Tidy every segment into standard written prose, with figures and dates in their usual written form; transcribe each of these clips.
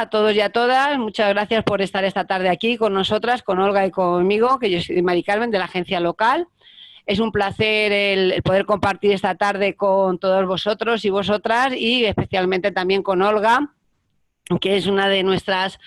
A todos y a todas, muchas gracias por estar esta tarde aquí con nosotras, con Olga y conmigo, que yo soy Mari Carmen de la agencia local. Es un placer el poder compartir esta tarde con todos vosotros y vosotras y especialmente también con Olga, que es una de nuestras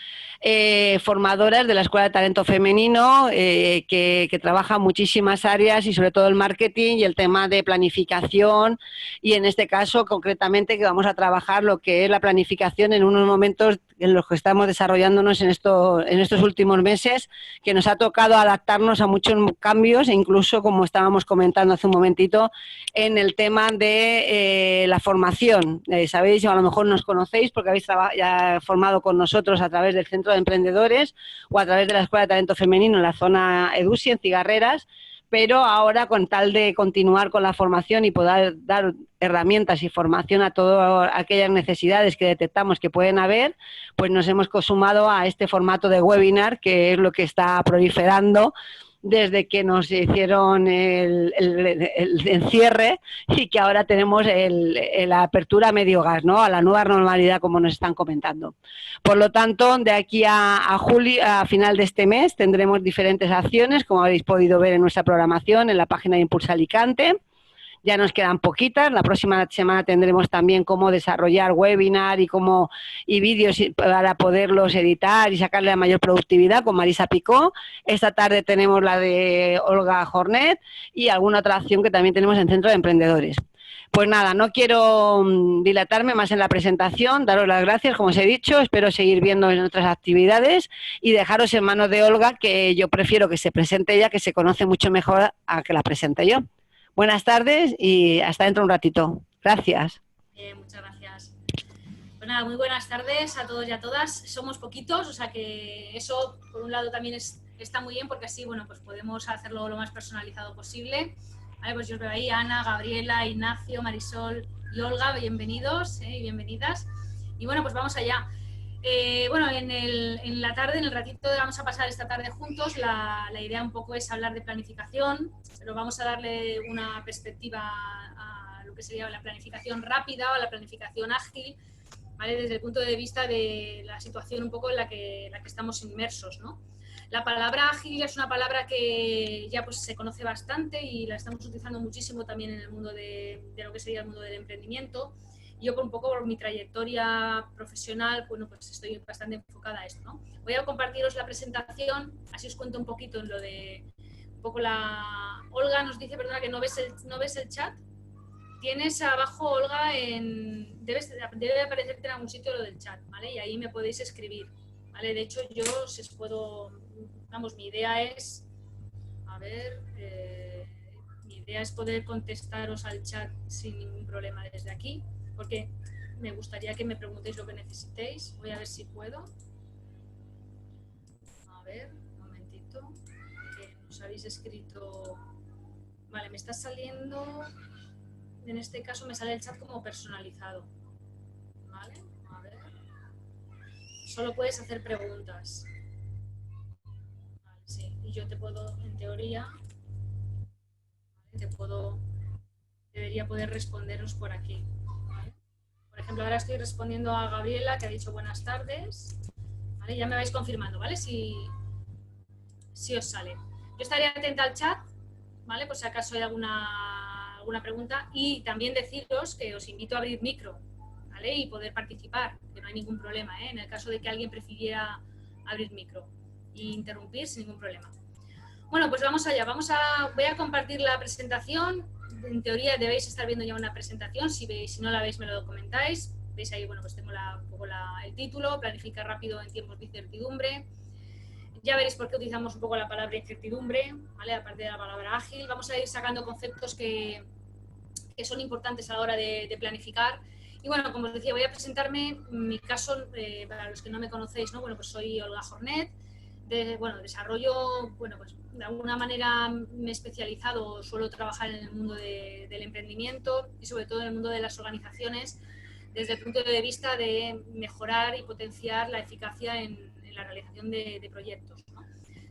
formadoras de la Escuela de Talento Femenino, que trabaja muchísimas áreas y sobre todo el marketing y el tema de planificación, y en este caso concretamente que vamos a trabajar lo que es la planificación en unos momentos en los que estamos desarrollándonos en estos últimos meses, que nos ha tocado adaptarnos a muchos cambios e incluso, como estábamos comentando hace un momentito, en el tema de la formación. Sabéis, o a lo mejor nos conocéis porque habéis ya formado con nosotros a través del Centro de Emprendedores o a través de la Escuela de Talento Femenino en la zona EDUSI, en Cigarreras, pero ahora, con tal de continuar con la formación y poder dar herramientas y formación a todas aquellas necesidades que detectamos que pueden haber, pues nos hemos sumado a este formato de webinar, que es lo que está proliferando desde que nos hicieron el encierre, y que ahora tenemos la apertura a medio gas, ¿no? A la nueva normalidad, como nos están comentando. Por lo tanto, de aquí a julio, a final de este mes, tendremos diferentes acciones, como habéis podido ver en nuestra programación, en la página de Impulsa Alicante. Ya nos quedan poquitas. La próxima semana tendremos también cómo desarrollar webinar y vídeos para poderlos editar y sacarle la mayor productividad con Marisa Picó. Esta tarde tenemos la de Olga Jornet y alguna otra acción que también tenemos en Centro de Emprendedores. Pues nada, no quiero dilatarme más en la presentación, daros las gracias, como os he dicho, espero seguir viendo en otras actividades y dejaros en manos de Olga, que yo prefiero que se presente ella, que se conoce mucho mejor a que la presente yo. Buenas tardes y hasta dentro de un ratito. Gracias. Muchas gracias. Pues nada, muy buenas tardes a todos y a todas. Somos poquitos, o sea que eso por un lado también está muy bien, porque así, bueno, pues podemos hacerlo lo más personalizado posible. Vale, pues yo os veo ahí, Ana, Gabriela, Ignacio, Marisol y Olga, bienvenidos y bienvenidas. Y bueno, pues vamos allá. Bueno, en la tarde, en el ratito vamos a pasar esta tarde juntos. La idea un poco es hablar de planificación, pero vamos a darle una perspectiva a lo que sería la planificación rápida o la planificación ágil, ¿vale? Desde el punto de vista de la situación un poco en la que estamos inmersos, ¿no? La palabra ágil es una palabra que ya pues se conoce bastante y la estamos utilizando muchísimo también en el mundo de lo que sería el mundo del emprendimiento. Yo un poco por mi trayectoria profesional, bueno, pues estoy bastante enfocada a esto, ¿no? Voy a compartiros la presentación, así os cuento un poquito en lo de un poco la... Olga nos dice, perdona, que no ves el chat. Tienes abajo, Olga, debe aparecerte en algún sitio lo del chat, ¿vale? Y ahí me podéis escribir, ¿vale? De hecho, yo si os puedo... Vamos, mi idea es... A ver... mi idea es poder contestaros al chat sin ningún problema desde aquí, porque me gustaría que me preguntéis lo que necesitéis. Voy a ver si puedo. A ver, un momentito. Que nos habéis escrito... Vale, me está saliendo... En este caso me sale el chat como personalizado. ¿Vale? A ver. Solo puedes hacer preguntas. Vale, sí. Y yo te puedo, en teoría, debería poder responderos por aquí. ¿Vale? Por ejemplo, ahora estoy respondiendo a Gabriela, que ha dicho buenas tardes. ¿Vale? Ya me vais confirmando, ¿vale? Si os sale. Yo estaré atenta al chat, ¿vale? Por si acaso hay alguna pregunta. Y también deciros que os invito a abrir micro, ¿vale? Y poder participar, que no hay ningún problema, ¿eh? En el caso de que alguien prefiriera abrir micro e interrumpir, sin ningún problema. Bueno, pues vamos allá. Voy a compartir la presentación. En teoría debéis estar viendo ya una presentación. Si no la veis, me lo comentáis. Veis ahí, bueno, pues tengo un poco el título, planificar rápido en tiempos de incertidumbre. Ya veréis por qué utilizamos un poco la palabra incertidumbre, ¿vale? Aparte de la palabra ágil. Vamos a ir sacando conceptos que son importantes a la hora de planificar. Y bueno, como os decía, voy a presentarme. En mi caso, para los que no me conocéis, ¿no? Bueno, pues soy Olga Jornet. Desarrollo, bueno, pues de alguna manera me he especializado, suelo trabajar en el mundo del emprendimiento y sobre todo en el mundo de las organizaciones desde el punto de vista de mejorar y potenciar la eficacia en la realización de proyectos, ¿no?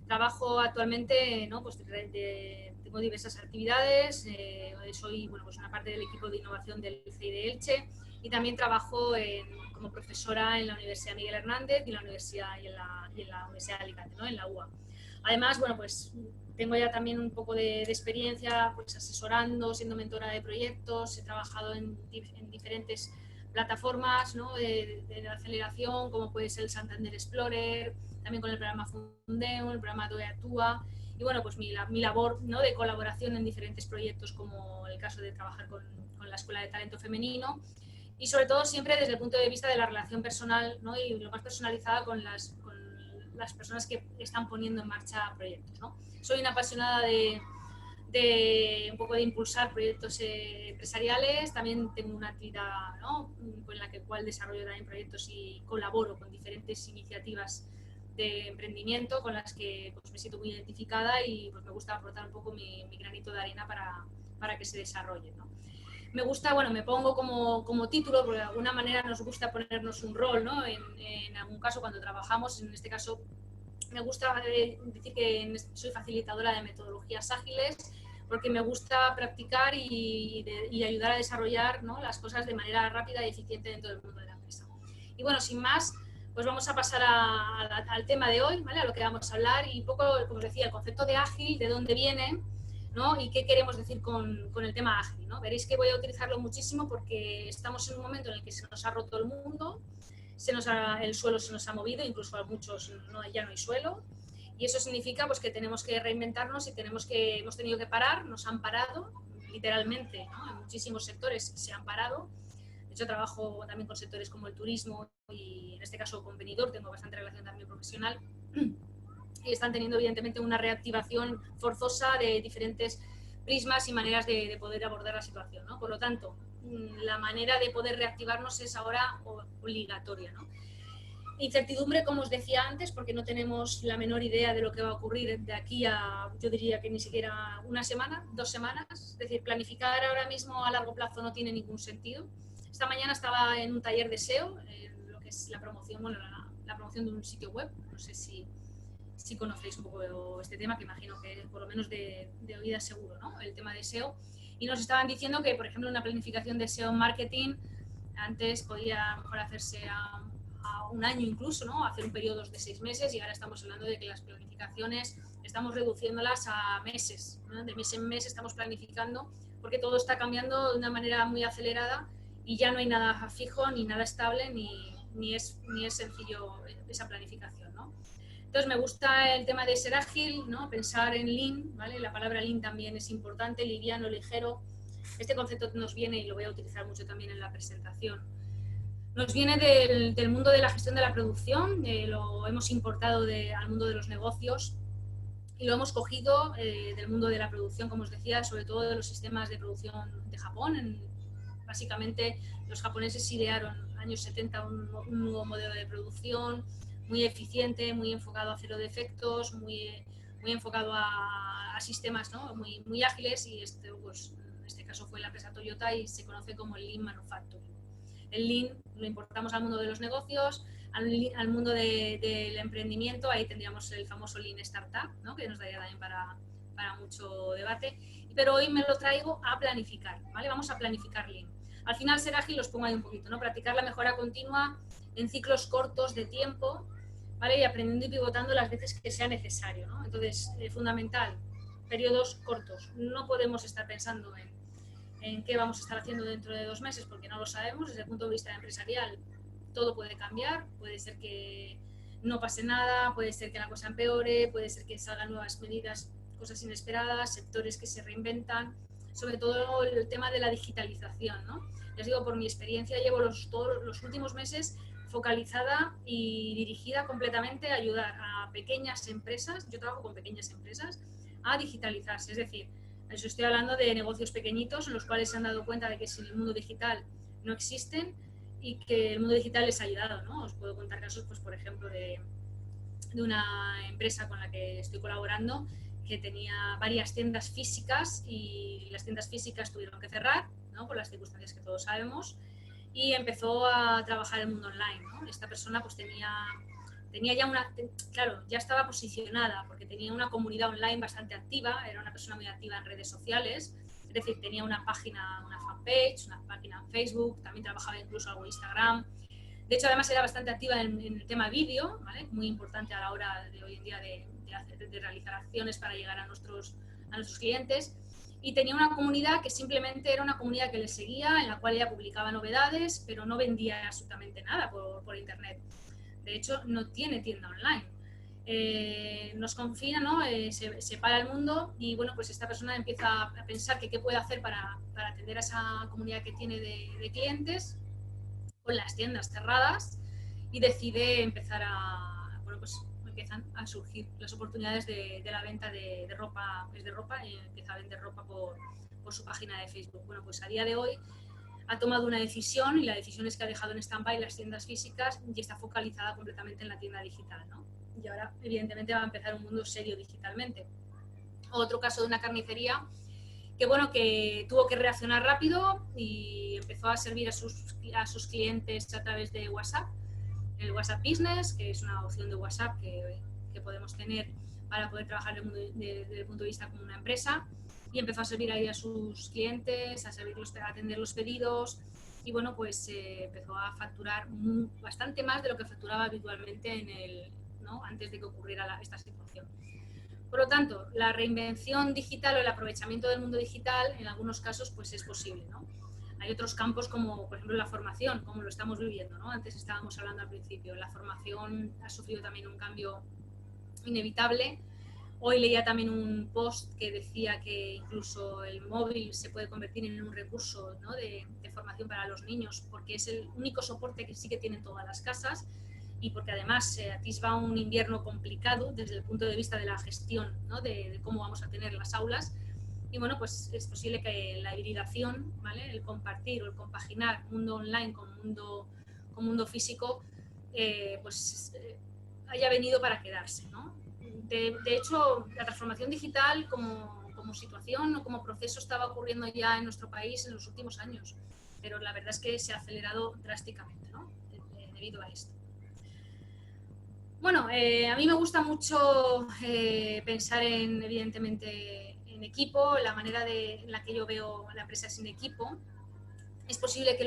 Trabajo actualmente, ¿no? Pues tengo diversas actividades, soy, bueno, pues una parte del equipo de innovación del CEI de Elche y también trabajo como profesora en la Universidad Miguel Hernández y en la Universidad, y en la Universidad de Alicante, ¿no? En la UA. Además, bueno, pues tengo ya también un poco de experiencia pues, asesorando, siendo mentora de proyectos, he trabajado en diferentes plataformas, ¿no? de aceleración, como puede ser el Santander Explorer, también con el programa Fundeo, el programa DOE Actúa, y bueno, pues mi labor, ¿no? de colaboración en diferentes proyectos, como el caso de trabajar con la Escuela de Talento Femenino, y sobre todo siempre desde el punto de vista de la relación personal, ¿no? y lo más personalizada con las personas que están poniendo en marcha proyectos, ¿no? Soy una apasionada de un poco de impulsar proyectos empresariales, también tengo una actividad, ¿no? en la cual desarrollo también proyectos y colaboro con diferentes iniciativas de emprendimiento con las que pues, me siento muy identificada y pues, me gusta aportar un poco mi granito de arena para que se desarrolle, ¿no? Me gusta, bueno, me pongo como título, porque de alguna manera nos gusta ponernos un rol, ¿no? En algún caso cuando trabajamos, en este caso me gusta decir que soy facilitadora de metodologías ágiles, porque me gusta practicar y ayudar a desarrollar, ¿no? las cosas de manera rápida y eficiente dentro del mundo de la empresa. Y bueno, sin más, pues vamos a pasar al tema de hoy, ¿vale? A lo que vamos a hablar y un poco, como os decía, el concepto de ágil, de dónde viene, ¿no? Y qué queremos decir con el tema ágil, ¿no? Veréis que voy a utilizarlo muchísimo porque estamos en un momento en el que se nos ha roto el mundo, el suelo se nos ha movido, incluso a muchos ya no hay suelo, y eso significa pues, que tenemos que reinventarnos y hemos tenido que parar, nos han parado, literalmente, ¿no? En muchísimos sectores se han parado. De hecho, trabajo también con sectores como el turismo y en este caso con Benidorm, tengo bastante relación también profesional, y están teniendo evidentemente una reactivación forzosa de diferentes prismas y maneras de poder abordar la situación, ¿no? Por lo tanto, la manera de poder reactivarnos es ahora obligatoria, ¿no? Incertidumbre, como os decía antes, porque no tenemos la menor idea de lo que va a ocurrir de aquí a, yo diría que ni siquiera una semana, 2 semanas. Es decir, planificar ahora mismo a largo plazo no tiene ningún sentido. Esta mañana estaba en un taller de SEO, lo que es la promoción, bueno, la promoción de un sitio web. No sé si conocéis un poco este tema, que imagino que por lo menos de oídas seguro, ¿no? El tema de SEO. Y nos estaban diciendo que, por ejemplo, una planificación de SEO marketing antes podía a lo mejor hacerse a un año incluso, ¿no? Hacer un periodo de 6 meses, y ahora estamos hablando de que las planificaciones estamos reduciéndolas a meses, ¿no? De mes en mes estamos planificando porque todo está cambiando de una manera muy acelerada y ya no hay nada fijo, ni nada estable, ni es sencillo esa planificación, ¿no? Entonces me gusta el tema de ser ágil, ¿no? Pensar en Lean, ¿vale? La palabra Lean también es importante, liviano, ligero. Este concepto nos viene, y lo voy a utilizar mucho también en la presentación, nos viene del mundo de la gestión de la producción, lo hemos importado al mundo de los negocios y lo hemos cogido del mundo de la producción, como os decía, sobre todo de los sistemas de producción de Japón. Básicamente los japoneses idearon en los años 70 un nuevo modelo de producción muy eficiente, muy enfocado a cero defectos, muy enfocado a sistemas, ¿no? muy ágiles, y pues, en este caso fue la empresa Toyota y se conoce como el Lean Manufacturing. El Lean lo importamos al mundo de los negocios, al mundo del emprendimiento. Ahí tendríamos el famoso Lean Startup, ¿no? Que nos daría también para mucho debate, pero hoy me lo traigo a planificar, ¿vale? Vamos a planificar Lean. Al final, ser ágil os pongo ahí un poquito, ¿no? Practicar la mejora continua en ciclos cortos de tiempo, ¿vale? Y aprendiendo y pivotando las veces que sea necesario, ¿no? Entonces, fundamental, periodos cortos. No podemos estar pensando en qué vamos a estar haciendo dentro de 2 meses, porque no lo sabemos. Desde el punto de vista empresarial, todo puede cambiar, puede ser que no pase nada, puede ser que la cosa empeore, puede ser que salgan nuevas medidas, cosas inesperadas, sectores que se reinventan, sobre todo el tema de la digitalización, ¿no? Les digo, por mi experiencia, llevo todos los últimos meses focalizada y dirigida completamente a ayudar a pequeñas empresas, yo trabajo con pequeñas empresas, a digitalizarse. Es decir, eso estoy hablando de negocios pequeñitos en los cuales se han dado cuenta de que sin el mundo digital no existen y que el mundo digital les ha ayudado, ¿no? Os puedo contar casos, pues, por ejemplo, de una empresa con la que estoy colaborando que tenía varias tiendas físicas y las tiendas físicas tuvieron que cerrar, ¿no? Por las circunstancias que todos sabemos, y empezó a trabajar el mundo online, ¿no? Esta persona pues tenía ya claro, ya estaba posicionada porque tenía una comunidad online bastante activa, era una persona muy activa en redes sociales, Es decir, tenía una página, una fanpage, una página en Facebook, también trabajaba incluso algo en Instagram. De hecho, además era bastante activa en el tema vídeo, ¿vale? Muy importante a la hora de hoy en día de realizar acciones para llegar a nuestros clientes. Y tenía una comunidad que simplemente era una comunidad que le seguía, en la cual ella publicaba novedades, pero no vendía absolutamente nada por internet. De hecho, no tiene tienda online. Nos confina, ¿no? Se para el mundo y bueno, pues esta persona empieza a pensar que qué puede hacer para atender a esa comunidad que tiene de clientes con las tiendas cerradas y decide empezar bueno, pues empiezan a surgir las oportunidades de la venta de ropa, es de ropa, y empieza a vender ropa por su página de Facebook. Bueno, pues a día de hoy ha tomado una decisión y la decisión es que ha dejado en stand-by las tiendas físicas y está focalizada completamente en la tienda digital, ¿no? Y ahora, evidentemente, va a empezar un mundo serio digitalmente. Otro caso de una carnicería que, bueno, que tuvo que reaccionar rápido y empezó a servir a sus clientes a través de WhatsApp, el WhatsApp Business, que es una opción de WhatsApp que podemos tener para poder trabajar desde el punto de vista como una empresa, y empezó a servir ahí a sus clientes, a atender los pedidos y bueno, pues empezó a facturar bastante más de lo que facturaba habitualmente ¿no? antes de que ocurriera esta situación. Por lo tanto, la reinvención digital o el aprovechamiento del mundo digital en algunos casos pues es posible, ¿no? Hay otros campos como, por ejemplo, la formación, como lo estamos viviendo, ¿no? Antes estábamos hablando al principio, la formación ha sufrido también un cambio inevitable. Hoy leía también un post que decía que incluso el móvil se puede convertir en un recurso, ¿no? de formación para los niños, porque es el único soporte que sí que tienen todas las casas y porque además se atisba un invierno complicado desde el punto de vista de la gestión, ¿no? de cómo vamos a tener las aulas. Y bueno, pues es posible que la hibridación, ¿vale? El compartir o el compaginar mundo online con mundo físico, haya venido para quedarse, ¿no? De hecho, la transformación digital como situación o como proceso estaba ocurriendo ya en nuestro país en los últimos años, pero la verdad es que se ha acelerado drásticamente, ¿no? Debido a esto. Bueno, a mí me gusta mucho pensar evidentemente, en equipo, la manera en la que yo veo la empresa sin equipo. Es posible que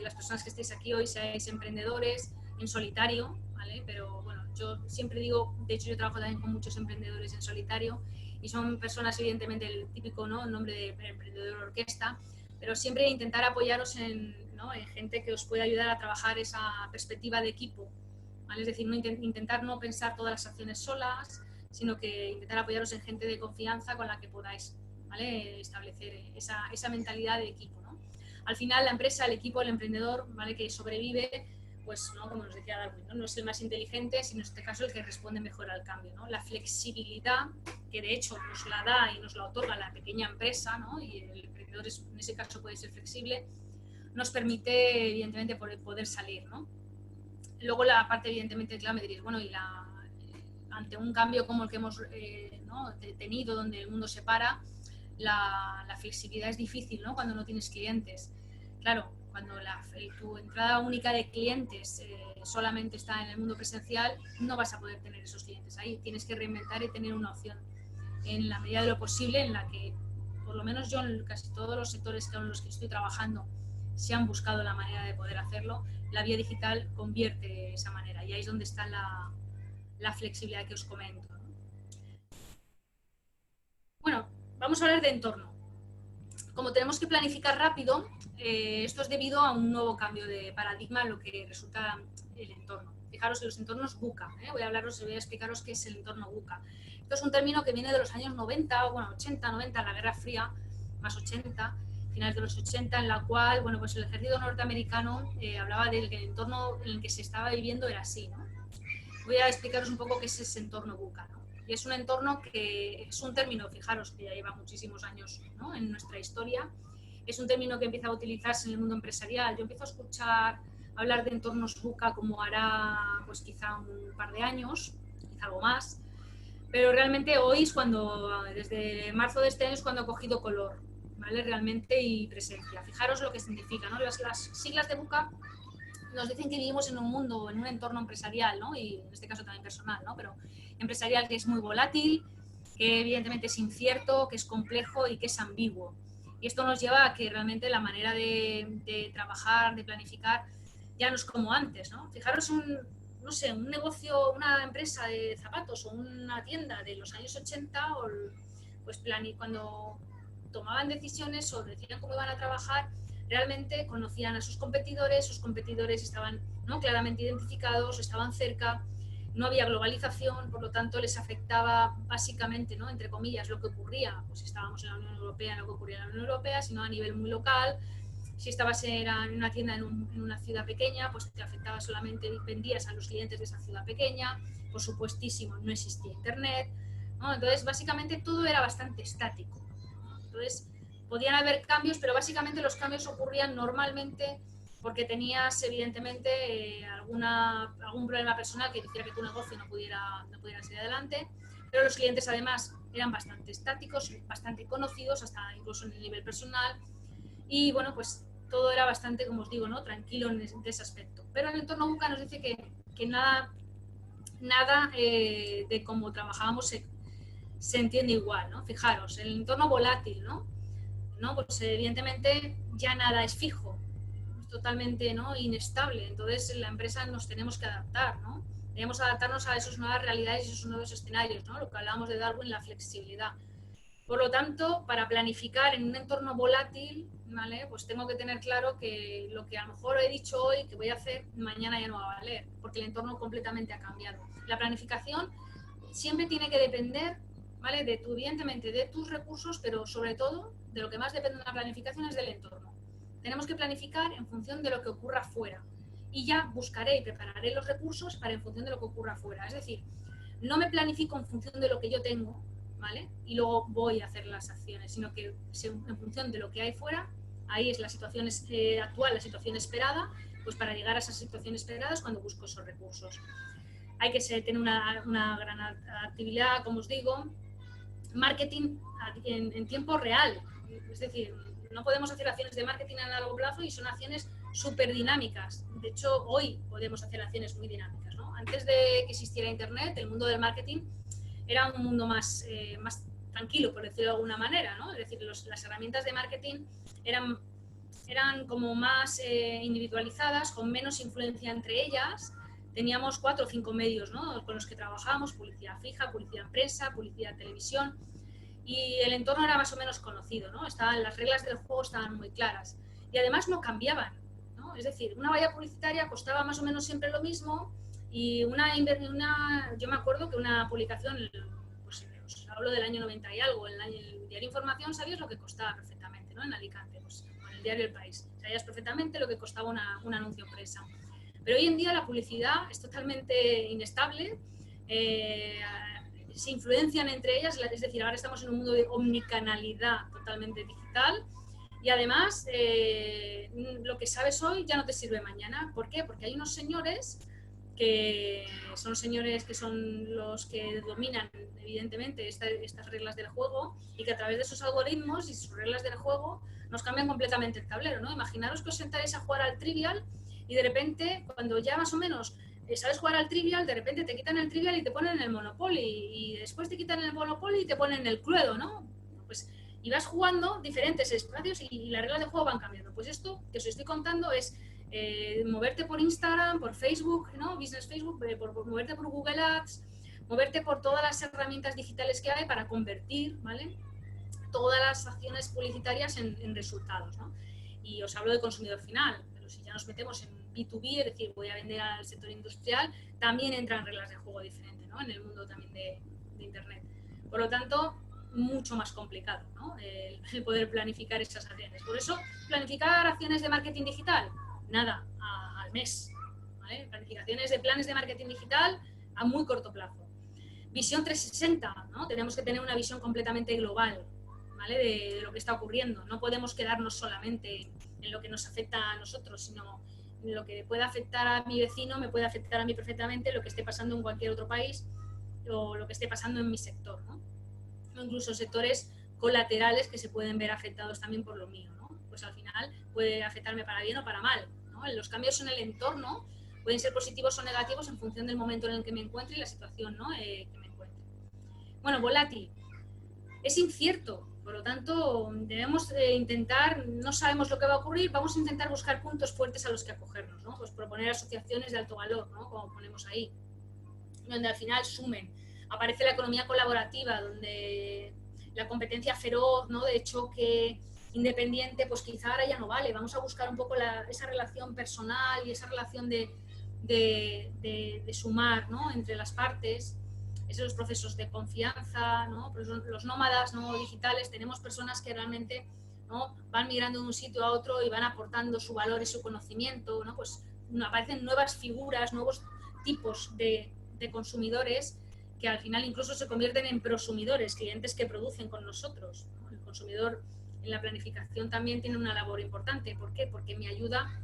las personas que estéis aquí hoy seáis emprendedores en solitario, ¿vale? Pero bueno, yo siempre digo, de hecho yo trabajo también con muchos emprendedores en solitario y son personas evidentemente el típico, ¿no? El nombre de emprendedor orquesta, pero siempre intentar apoyaros ¿no? en gente que os pueda ayudar a trabajar esa perspectiva de equipo, ¿vale? Es decir, intentar no pensar todas las acciones solas, sino que intentar apoyaros en gente de confianza con la que podáis, ¿vale? Establecer esa mentalidad de equipo, ¿no? Al final la empresa, el equipo, el emprendedor, ¿vale? Que sobrevive, pues no, como nos decía Darwin, ¿no? No es el más inteligente, sino en este caso el que responde mejor al cambio, ¿no? La flexibilidad que de hecho nos la da y nos la otorga la pequeña empresa, ¿no? Y el emprendedor en ese caso puede ser flexible, nos permite evidentemente poder salir, ¿no? Luego la parte evidentemente clave me diréis, bueno, y ante un cambio como el que hemos ¿no? tenido, donde el mundo se para, la flexibilidad es difícil, ¿no? Cuando no tienes clientes. Claro, cuando tu entrada única de clientes solamente está en el mundo presencial, no vas a poder tener esos clientes ahí. Tienes que reinventar y tener una opción en la medida de lo posible en la que, por lo menos yo en casi todos los sectores con los que estoy trabajando, se han buscado la manera de poder hacerlo. La vía digital convierte esa manera y ahí es donde está la flexibilidad que os comento, ¿no? Bueno, vamos a hablar de entorno. Como tenemos que planificar rápido, esto es debido a un nuevo cambio de paradigma en lo que resulta el entorno. Fijaros en los entornos VUCA. Voy a explicaros qué es el entorno VUCA. Esto es un término que viene de los años 90, bueno, 80, 90, la Guerra Fría, más 80, finales de los 80, en la cual, bueno, pues el ejército norteamericano hablaba del que el entorno en el que se estaba viviendo era así, ¿no? Voy a explicaros un poco qué es ese entorno VUCA, ¿no? Y es un entorno que es un término, fijaros, que ya lleva muchísimos años, ¿no? En nuestra historia. Es un término que empieza a utilizarse en el mundo empresarial. Yo empiezo a escuchar hablar de entornos VUCA como hará, pues quizá un par de años, quizá algo más. Pero realmente hoy es desde marzo de este año es cuando ha cogido color, ¿vale? Realmente y presencia. Fijaros lo que significa, ¿no? Las siglas de VUCA nos dicen que vivimos en un mundo, en un entorno empresarial, ¿no? Y en este caso también personal, ¿no? Pero empresarial que es muy volátil, que evidentemente es incierto, que es complejo y que es ambiguo. Y esto nos lleva a que realmente la manera de trabajar, de planificar, ya no es como antes, ¿no? Fijaros no sé, un negocio, una empresa de zapatos o una tienda de los años 80, pues cuando tomaban decisiones o decían cómo iban a trabajar, realmente conocían a sus competidores estaban, ¿no?, claramente identificados, estaban cerca, no había globalización, por lo tanto les afectaba básicamente, ¿no?, entre comillas, lo que ocurría, pues si estábamos en la Unión Europea, lo que ocurría en la Unión Europea, sino a nivel muy local. Si estabas en una tienda en una ciudad pequeña, pues te afectaba solamente, vendías a los clientes de esa ciudad pequeña, por supuestísimo, no existía internet, ¿no? Entonces básicamente todo era bastante estático, ¿no? Entonces podían haber cambios, pero básicamente los cambios ocurrían normalmente porque tenías evidentemente algún problema personal que hiciera que tu negocio no pudiera seguir adelante, pero los clientes además eran bastante estáticos, bastante conocidos, hasta incluso en el nivel personal. Y bueno, pues todo era bastante, como os digo, ¿no?, tranquilo en ese aspecto. Pero el entorno VUCA nos dice que nada de cómo trabajábamos se entiende igual, ¿no? Fijaros, el entorno volátil, ¿no? Pues evidentemente ya nada es fijo, es totalmente, ¿no?, inestable. Entonces en la empresa nos tenemos que adaptar, ¿no? Debemos adaptarnos a esas nuevas realidades y esos nuevos escenarios, ¿no? Lo que hablábamos de Darwin, la flexibilidad. Por lo tanto, para planificar en un entorno volátil, ¿vale?, pues tengo que tener claro que lo que a lo mejor he dicho hoy que voy a hacer, mañana ya no va a valer, porque el entorno completamente ha cambiado. La planificación siempre tiene que depender, ¿vale?, evidentemente de tus recursos, pero sobre todo de lo que más depende de una planificación es del entorno. Tenemos que planificar en función de lo que ocurra fuera y ya buscaré y prepararé los recursos para en función de lo que ocurra fuera. Es decir, no me planifico en función de lo que yo tengo, ¿vale?, y luego voy a hacer las acciones, sino que en función de lo que hay fuera, ahí es la situación actual, la situación esperada, pues para llegar a esa situación esperada es cuando busco esos recursos. Hay que tener una gran actividad, como os digo, marketing en tiempo real, es decir, no podemos hacer acciones de marketing a largo plazo y son acciones súper dinámicas. De hecho, hoy podemos hacer acciones muy dinámicas, ¿no? Antes de que existiera Internet, el mundo del marketing era un mundo más tranquilo, por decirlo de alguna manera, ¿no? Es decir, las herramientas de marketing eran como más individualizadas, con menos influencia entre ellas. Teníamos 4 o 5 medios, ¿no?, con los que trabajábamos: publicidad fija, publicidad prensa, publicidad televisión, y el entorno era más o menos conocido, ¿no? Las reglas del juego estaban muy claras y además no cambiaban, ¿no? Es decir, una valla publicitaria costaba más o menos siempre lo mismo. Y yo me acuerdo que una publicación, pues os hablo del año 90 y algo, el diario Información, sabías lo que costaba perfectamente, ¿no?, en Alicante, pues con el diario El País, sabías perfectamente lo que costaba un anuncio presa. Pero hoy en día la publicidad es totalmente inestable, se influencian entre ellas, es decir, ahora estamos en un mundo de omnicanalidad totalmente digital. Y además, lo que sabes hoy ya no te sirve mañana. ¿Por qué? Porque hay unos señores que son los que dominan evidentemente estas reglas del juego y que a través de esos algoritmos y sus reglas del juego nos cambian completamente el tablero, ¿no? Imaginaros que os sentáis a jugar al Trivial y de repente, cuando ya más o menos sabes jugar al Trivial, de repente te quitan el Trivial y te ponen el Monopoly, y después te quitan el Monopoly y te ponen el Cluedo, ¿no? Pues, y vas jugando diferentes espacios y las reglas de juego van cambiando. Pues esto que os estoy contando es moverte por Instagram, por Facebook, ¿no?, Business Facebook, moverte por Google Ads, moverte por todas las herramientas digitales que hay para convertir, ¿vale?, todas las acciones publicitarias en resultados, ¿no? Y os hablo de consumidor final, pero si ya nos metemos en B2B, es decir, voy a vender al sector industrial, también entran reglas de juego diferentes, ¿no?, en el mundo también de Internet. Por lo tanto, mucho más complicado, ¿no?, el poder planificar esas acciones. Por eso, planificar acciones de marketing digital, nada, al mes, ¿vale? Planificaciones de planes de marketing digital a muy corto plazo. Visión 360, ¿no? Tenemos que tener una visión completamente global, ¿vale?, de lo que está ocurriendo. No podemos quedarnos solamente en lo que nos afecta a nosotros, sino en lo que puede afectar a mi vecino, me puede afectar a mí perfectamente lo que esté pasando en cualquier otro país o lo que esté pasando en mi sector, ¿no? O incluso sectores colaterales que se pueden ver afectados también por lo mío, ¿no? Pues al final puede afectarme para bien o para mal, ¿no? Los cambios en el entorno pueden ser positivos o negativos en función del momento en el que me encuentre y la situación, ¿no?, que me encuentre. Bueno, volátil. Es incierto. Por lo tanto, debemos intentar, no sabemos lo que va a ocurrir, vamos a intentar buscar puntos fuertes a los que acogernos, ¿no? Pues proponer asociaciones de alto valor, ¿no? Como ponemos ahí, donde al final sumen. Aparece la economía colaborativa, donde la competencia feroz, ¿no? De choque independiente, pues quizá ahora ya no vale. Vamos a buscar un poco esa relación personal y esa relación de sumar, ¿no? Entre las partes. Esos procesos de confianza, ¿no? Pues los nómadas, ¿no? Digitales, tenemos personas que realmente, ¿no? Van migrando de un sitio a otro y van aportando su valor y su conocimiento, ¿no? Pues aparecen nuevas figuras, nuevos tipos de consumidores que al final incluso se convierten en prosumidores, clientes que producen con nosotros, ¿no? El consumidor en la planificación también tiene una labor importante. ¿Por qué? Porque me ayuda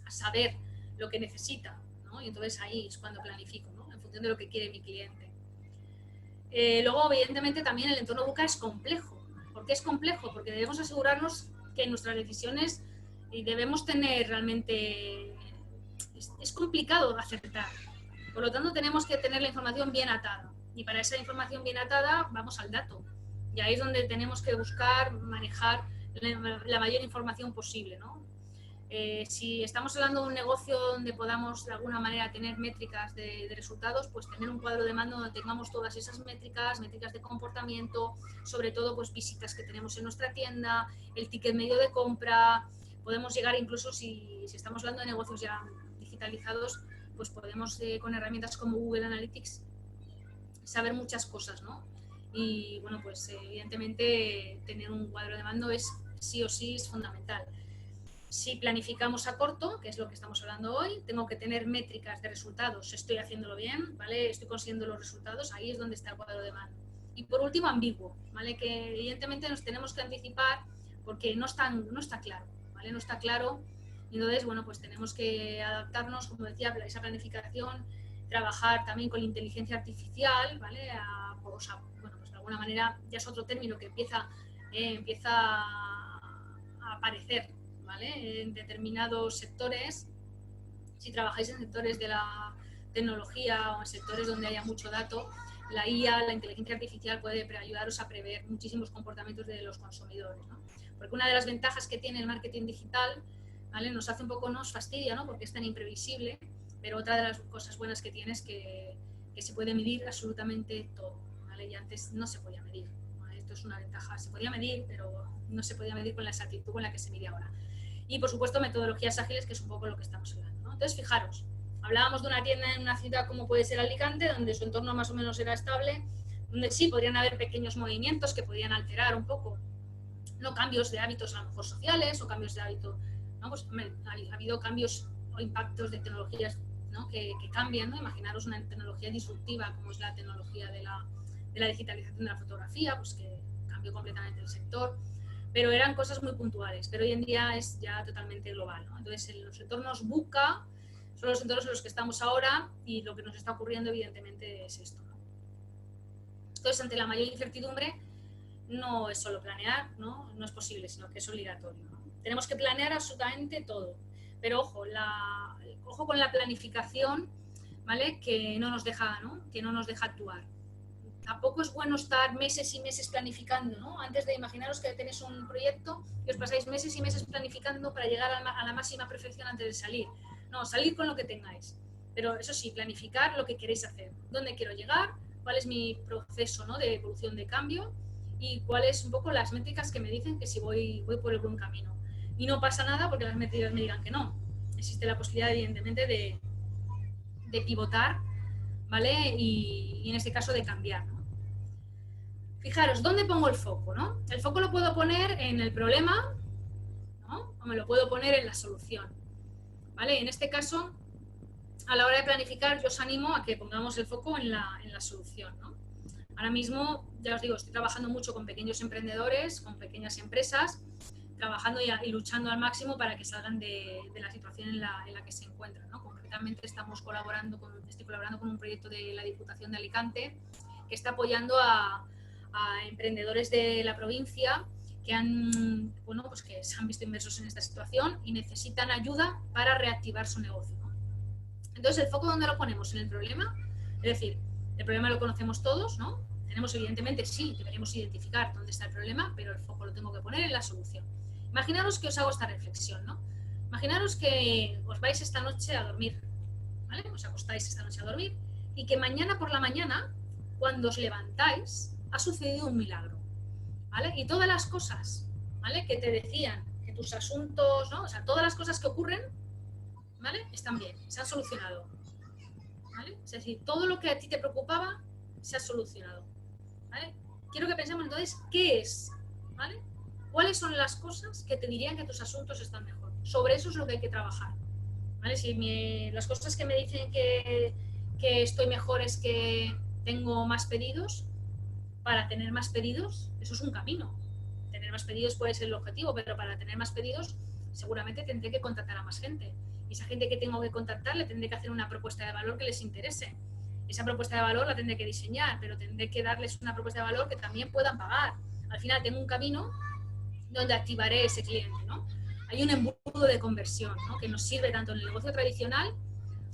a saber lo que necesita, ¿no? Y entonces ahí es cuando planifico, ¿no? En función de lo que quiere mi cliente. Luego, evidentemente, también el entorno VUCA es complejo. ¿Por qué es complejo? Porque debemos asegurarnos que nuestras decisiones debemos tener realmente... Es complicado acertar. Por lo tanto, tenemos que tener la información bien atada. Y para esa información bien atada, vamos al dato. Y ahí es donde tenemos que buscar, manejar la mayor información posible, ¿no? Si estamos hablando de un negocio donde podamos de alguna manera tener métricas de resultados, pues tener un cuadro de mando donde tengamos todas esas métricas de comportamiento, sobre todo pues visitas que tenemos en nuestra tienda, el ticket medio de compra. Podemos llegar incluso, si estamos hablando de negocios ya digitalizados, pues podemos con herramientas como Google Analytics saber muchas cosas, ¿no? Y bueno, pues evidentemente tener un cuadro de mando es sí o sí es fundamental. Si planificamos a corto, que es lo que estamos hablando hoy, tengo que tener métricas de resultados. Estoy haciéndolo bien, ¿vale? Estoy consiguiendo los resultados, ahí es donde está el cuadro de mando. Y por último, ambiguo, ¿vale? Que evidentemente nos tenemos que anticipar porque no está claro, ¿vale? No está claro. Y entonces, bueno, pues tenemos que adaptarnos, como decía, a esa planificación, trabajar también con la inteligencia artificial, ¿vale? Bueno, pues de alguna manera ya es otro término que empieza a aparecer, ¿vale? En determinados sectores. Si trabajáis en sectores de la tecnología o en sectores donde haya mucho dato, la IA, la inteligencia artificial, puede ayudaros a prever muchísimos comportamientos de los consumidores, ¿no? Porque una de las ventajas que tiene el marketing digital, ¿vale? Nos hace un poco, nos fastidia, ¿no? Porque es tan imprevisible, pero otra de las cosas buenas que tiene es que se puede medir absolutamente todo, ¿vale? Y antes no se podía medir, ¿vale? Esto es una ventaja, se podía medir, pero no se podía medir con la exactitud con la que se mide ahora. Y, por supuesto, metodologías ágiles, que es un poco lo que estamos hablando, ¿no? Entonces, fijaros, hablábamos de una tienda en una ciudad como puede ser Alicante, donde su entorno más o menos era estable, donde sí podrían haber pequeños movimientos que podían alterar un poco, no cambios de hábitos a lo mejor sociales o cambios de hábito, ¿no? Pues ha habido cambios o impactos de tecnologías, ¿no? que cambian, ¿no? Imaginaros una tecnología disruptiva como es la tecnología de la digitalización de la fotografía, pues que cambió completamente el sector. Pero eran cosas muy puntuales, pero hoy en día es ya totalmente global, ¿no? Entonces, en los entornos VUCA son los entornos en los que estamos ahora y lo que nos está ocurriendo, evidentemente, es esto, ¿no? Entonces, ante la mayor incertidumbre, no es solo planear, ¿no? No es posible, sino que es obligatorio, ¿no? Tenemos que planear absolutamente todo, pero ojo con la planificación, ¿vale? Que no nos deja, ¿no? Que no nos deja actuar. Tampoco es bueno estar meses y meses planificando, ¿no? Antes de imaginaros que tenéis un proyecto y os pasáis meses y meses planificando para llegar a la máxima perfección antes de salir. No, salir con lo que tengáis. Pero eso sí, planificar lo que queréis hacer. ¿Dónde quiero llegar? ¿Cuál es mi proceso, ¿no? De evolución de cambio? Y cuáles un poco las métricas que me dicen que si voy por el buen camino. Y no pasa nada porque las métricas me digan que no. Existe la posibilidad, evidentemente, de pivotar, ¿vale? Y en este caso de cambiar, ¿no? Fijaros, ¿dónde pongo el foco, ¿no? El foco lo puedo poner en el problema, ¿no? O me lo puedo poner en la solución, ¿vale? En este caso, a la hora de planificar, yo os animo a que pongamos el foco en la solución, ¿no? Ahora mismo, ya os digo, estoy trabajando mucho con pequeños emprendedores, con pequeñas empresas, trabajando y luchando al máximo para que salgan de la situación en la que se encuentran, ¿no? Concretamente estoy colaborando con un proyecto de la Diputación de Alicante que está apoyando a emprendedores de la provincia que pues que se han visto inmersos en esta situación y necesitan ayuda para reactivar su negocio, ¿no? Entonces, ¿el foco dónde lo ponemos? En el problema. Es decir, el problema lo conocemos todos, ¿no? tenemos, evidentemente, sí, deberíamos identificar dónde está el problema, pero el foco lo tengo que poner en la solución. Imaginaros que os hago esta reflexión, ¿no? Imaginaros que os vais esta noche a dormir, ¿vale? Os acostáis esta noche a dormir y que mañana por la mañana, cuando os levantáis, ha sucedido un milagro, ¿vale? Y todas las cosas, ¿vale?, que te decían, que tus asuntos, ¿no? O sea, todas las cosas que ocurren, ¿vale?, están bien, se han solucionado, ¿vale? Es decir, todo lo que a ti te preocupaba se ha solucionado, ¿vale? Quiero que pensemos entonces qué es, ¿vale? ¿Cuáles son las cosas que te dirían que tus asuntos están mejor? Sobre eso es lo que hay que trabajar, ¿vale? Si las cosas que me dicen que estoy mejor es que tengo más pedidos, para tener más pedidos, eso es un camino. Tener más pedidos puede ser el objetivo, pero para tener más pedidos seguramente tendré que contactar a más gente. Y esa gente que tengo que contactar le tendré que hacer una propuesta de valor que les interese. Esa propuesta de valor la tendré que diseñar, pero tendré que darles una propuesta de valor que también puedan pagar. Al final tengo un camino donde activaré ese cliente, ¿no? Hay un embudo de conversión, ¿no?, que nos sirve tanto en el negocio tradicional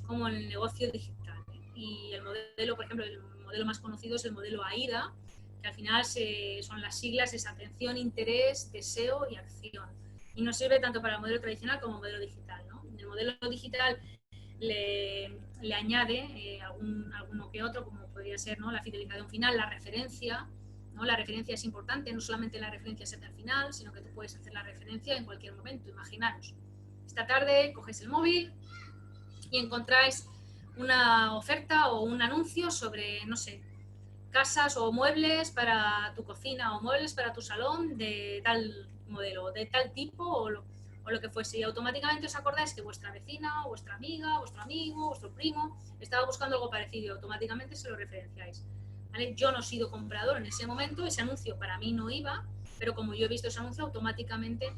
como en el negocio digital. Y el modelo, por ejemplo, el modelo más conocido es el modelo AIDA, que al final son las siglas, es atención, interés, deseo y acción. Y nos sirve tanto para el modelo tradicional como el modelo digital, ¿no? En el modelo digital le añade alguno que otro, como podría ser, ¿no?, la fidelización final, la referencia, ¿no? La referencia es importante, no solamente la referencia es al final, sino que tú puedes hacer la referencia en cualquier momento. Imaginaros, esta tarde coges el móvil y encontráis una oferta o un anuncio sobre, no sé, casas o muebles para tu cocina o muebles para tu salón de tal modelo, de tal tipo o lo que fuese. Y automáticamente os acordáis que vuestra vecina, o vuestra amiga, vuestro amigo, vuestro primo estaba buscando algo parecido y automáticamente se lo referenciáis, ¿vale? Yo no he sido comprador en ese momento, ese anuncio para mí no iba, pero como yo he visto ese anuncio, automáticamente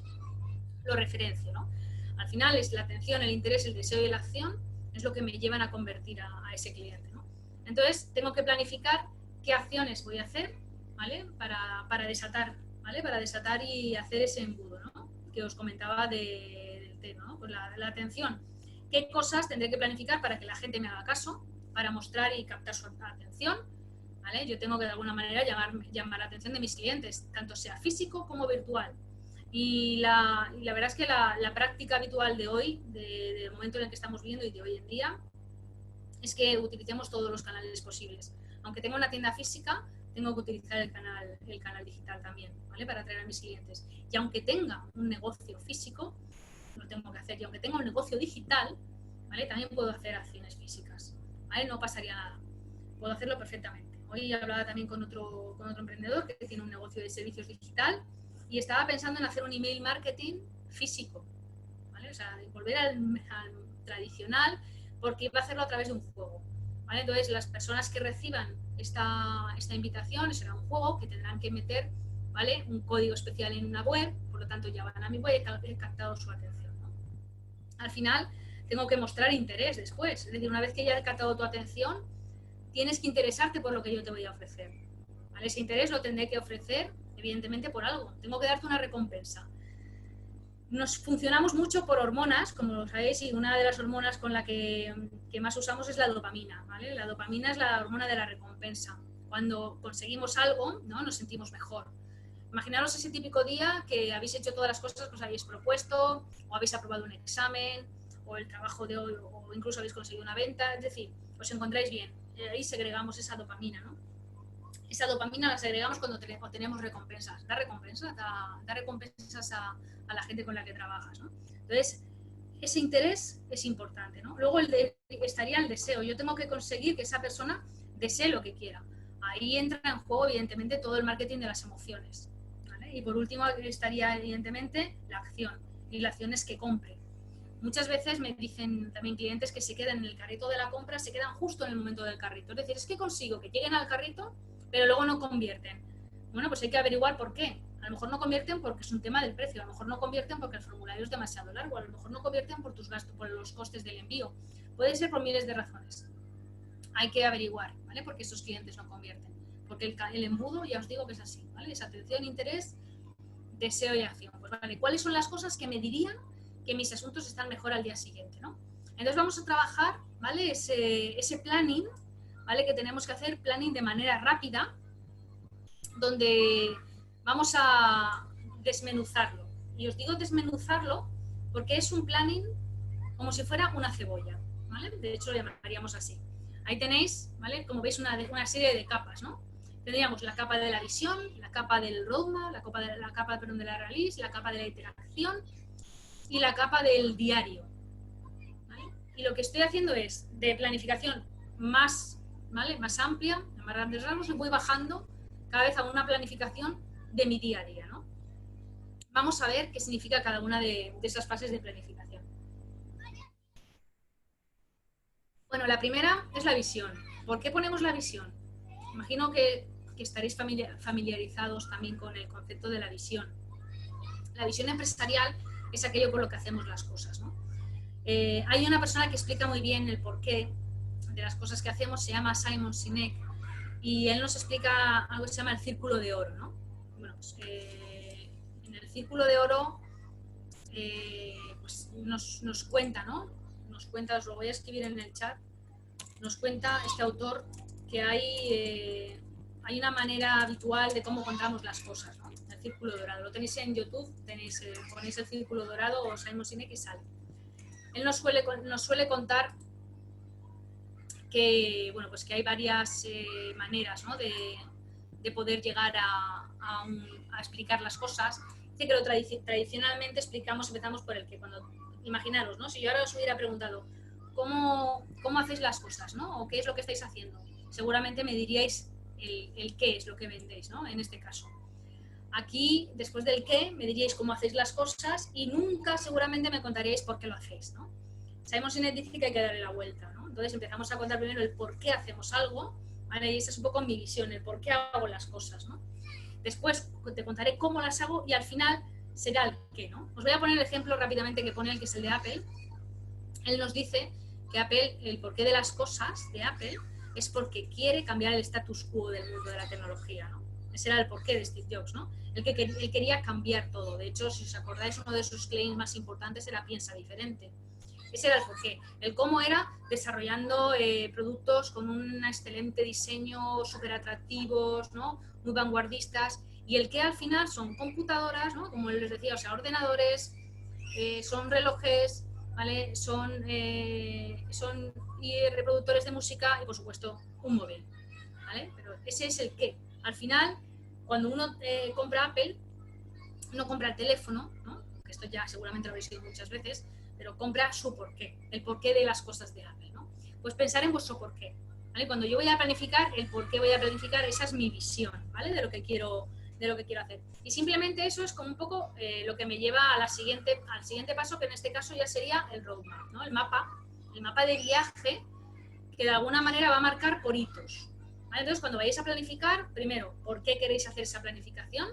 lo referencio, ¿no? Al final es la atención, el interés, el deseo y la acción es lo que me llevan a convertir a ese cliente, ¿no? Entonces, tengo que planificar qué acciones voy a hacer, ¿vale?, para desatar, ¿vale?, para desatar y hacer ese embudo, ¿no?, que os comentaba del tema, ¿no? Pues la atención. ¿Qué cosas tendré que planificar para que la gente me haga caso, para mostrar y captar su atención? ¿Vale? Yo tengo que de alguna manera llamar la atención de mis clientes, tanto sea físico como virtual. Y la verdad es que la práctica habitual de hoy, del momento en el que estamos viviendo y de hoy en día, es que utilicemos todos los canales posibles. Aunque tenga una tienda física, tengo que utilizar el canal digital también, ¿vale?, para atraer a mis clientes. Y aunque tenga un negocio físico, lo tengo que hacer. Y aunque tenga un negocio digital, ¿vale?, también puedo hacer acciones físicas, ¿vale? No pasaría nada. Puedo hacerlo perfectamente. Hoy hablaba también con otro emprendedor que tiene un negocio de servicios digital y estaba pensando en hacer un email marketing físico, ¿vale? O sea, de volver al tradicional, porque iba a hacerlo a través de un juego, ¿vale? Entonces, las personas que reciban esta invitación será un juego que tendrán que meter, ¿vale?, un código especial en una web, por lo tanto ya van a mi web y he captado su atención, ¿no? Al final, tengo que mostrar interés después, es decir, una vez que ya he captado tu atención, tienes que interesarte por lo que yo te voy a ofrecer, ¿vale? Ese interés lo tendré que ofrecer, evidentemente, por algo. Tengo que darte una recompensa. Nos funcionamos mucho por hormonas, como lo sabéis, y una de las hormonas con la que más usamos es la dopamina, ¿vale? La dopamina es la hormona de la recompensa. Cuando conseguimos algo, ¿no?, nos sentimos mejor. Imaginaros ese típico día que habéis hecho todas las cosas que os habéis propuesto, o habéis aprobado un examen, o el trabajo de hoy, o incluso habéis conseguido una venta, es decir, os encontráis bien. Ahí segregamos esa dopamina, ¿no? Esa dopamina la segregamos cuando obtenemos recompensas. Da recompensas a la gente con la que trabajas, ¿no? Entonces, ese interés es importante, ¿no? Luego estaría el deseo. Yo tengo que conseguir que esa persona desee lo que quiera. Ahí entra en juego, evidentemente, todo el marketing de las emociones, ¿vale? Y por último estaría, evidentemente, la acción. Y la acción es que compre. Muchas veces me dicen también clientes que se quedan en el carrito de la compra, se quedan justo en el momento del carrito. Es decir, es que consigo que lleguen al carrito, pero luego no convierten. Bueno, pues hay que averiguar por qué. A lo mejor no convierten porque es un tema del precio, a lo mejor no convierten porque el formulario es demasiado largo, a lo mejor no convierten por tus gastos, por los costes del envío. Puede ser por miles de razones. Hay que averiguar, ¿vale?, porque esos clientes no convierten. Porque el embudo, ya os digo que es así, ¿vale? Es atención, interés, deseo y acción. Pues vale, ¿cuáles son las cosas que me dirían que mis asuntos están mejor al día siguiente, ¿no? Entonces vamos a trabajar, ¿vale?, ese planning, ¿vale?, que tenemos que hacer planning de manera rápida, donde vamos a desmenuzarlo. Y os digo desmenuzarlo porque es un planning como si fuera una cebolla, ¿vale? De hecho lo llamaríamos así. Ahí tenéis, ¿vale? Como veis, una serie de capas, ¿no? Tendríamos la capa de la visión, la capa del roadmap, la capa de la release, la capa de la interacción y la capa del diario, ¿vale? Y lo que estoy haciendo es de planificación más, ¿vale?, más amplia, a más grandes rasgos, y voy bajando cada vez a una planificación de mi día a día, ¿no? Vamos a ver qué significa cada una de esas fases de planificación. Bueno, la primera es la visión. ¿Por qué ponemos la visión? Imagino que estaréis familiarizados también con el concepto de la visión. La visión empresarial es aquello por lo que hacemos las cosas, ¿no? Hay una persona que explica muy bien el porqué de las cosas que hacemos, se llama Simon Sinek, y él nos explica algo que se llama el círculo de oro, ¿no? Bueno, pues, en el círculo de oro pues nos cuenta, ¿no? Nos cuenta, os lo voy a escribir en el chat, nos cuenta este autor que hay una manera habitual de cómo contamos las cosas, ¿no? El círculo dorado. Lo tenéis en YouTube, ponéis el círculo dorado o Simon Sinek y sale. Él nos suele contar que, bueno, pues que hay varias maneras, ¿no?, de poder llegar a explicar las cosas. Dice que tradicionalmente empezamos por el que. Imaginaros, ¿no? Si yo ahora os hubiera preguntado ¿cómo hacéis las cosas, ¿no? O qué es lo que estáis haciendo, seguramente me diríais el qué es lo que vendéis, ¿no? En este caso. Aquí, después del qué, me diríais cómo hacéis las cosas y nunca seguramente me contaríais por qué lo hacéis, ¿no? Simon Sinek dice que hay que darle la vuelta, ¿no? Entonces empezamos a contar primero el por qué hacemos algo, ¿vale? Y esa es un poco mi visión, el por qué hago las cosas, ¿no? Después te contaré cómo las hago y al final será el qué, ¿no? Os voy a poner el ejemplo rápidamente que pone él, que es el de Apple. Él nos dice que Apple, el porqué de las cosas de Apple es porque quiere cambiar el status quo del mundo de la tecnología, ¿no? Ese era el porqué de Steve Jobs, ¿no? Él quería cambiar todo. De hecho, si os acordáis, uno de sus claims más importantes era piensa diferente. Ese era el porqué. El cómo era desarrollando productos con un excelente diseño, súper atractivos, ¿no?, muy vanguardistas. Y el qué al final son computadoras, ¿no?, como les decía, o sea, ordenadores, son relojes, ¿vale?, son reproductores de música y, por supuesto, un móvil, ¿vale? Pero ese es el qué. Al final, cuando uno compra Apple, no compra el teléfono, ¿no?, que esto ya seguramente lo habéis oído muchas veces, pero compra su porqué, el porqué de las cosas de Apple, ¿no? Pues pensar en vuestro porqué, ¿vale? Cuando yo voy a planificar, el porqué voy a planificar, esa es mi visión, ¿vale?, de lo que quiero hacer. Y simplemente eso es como un poco lo que me lleva al siguiente paso, que en este caso ya sería el roadmap, ¿no?, el mapa de viaje, que de alguna manera va a marcar por hitos, ¿vale? Entonces, cuando vayáis a planificar, primero, ¿por qué queréis hacer esa planificación?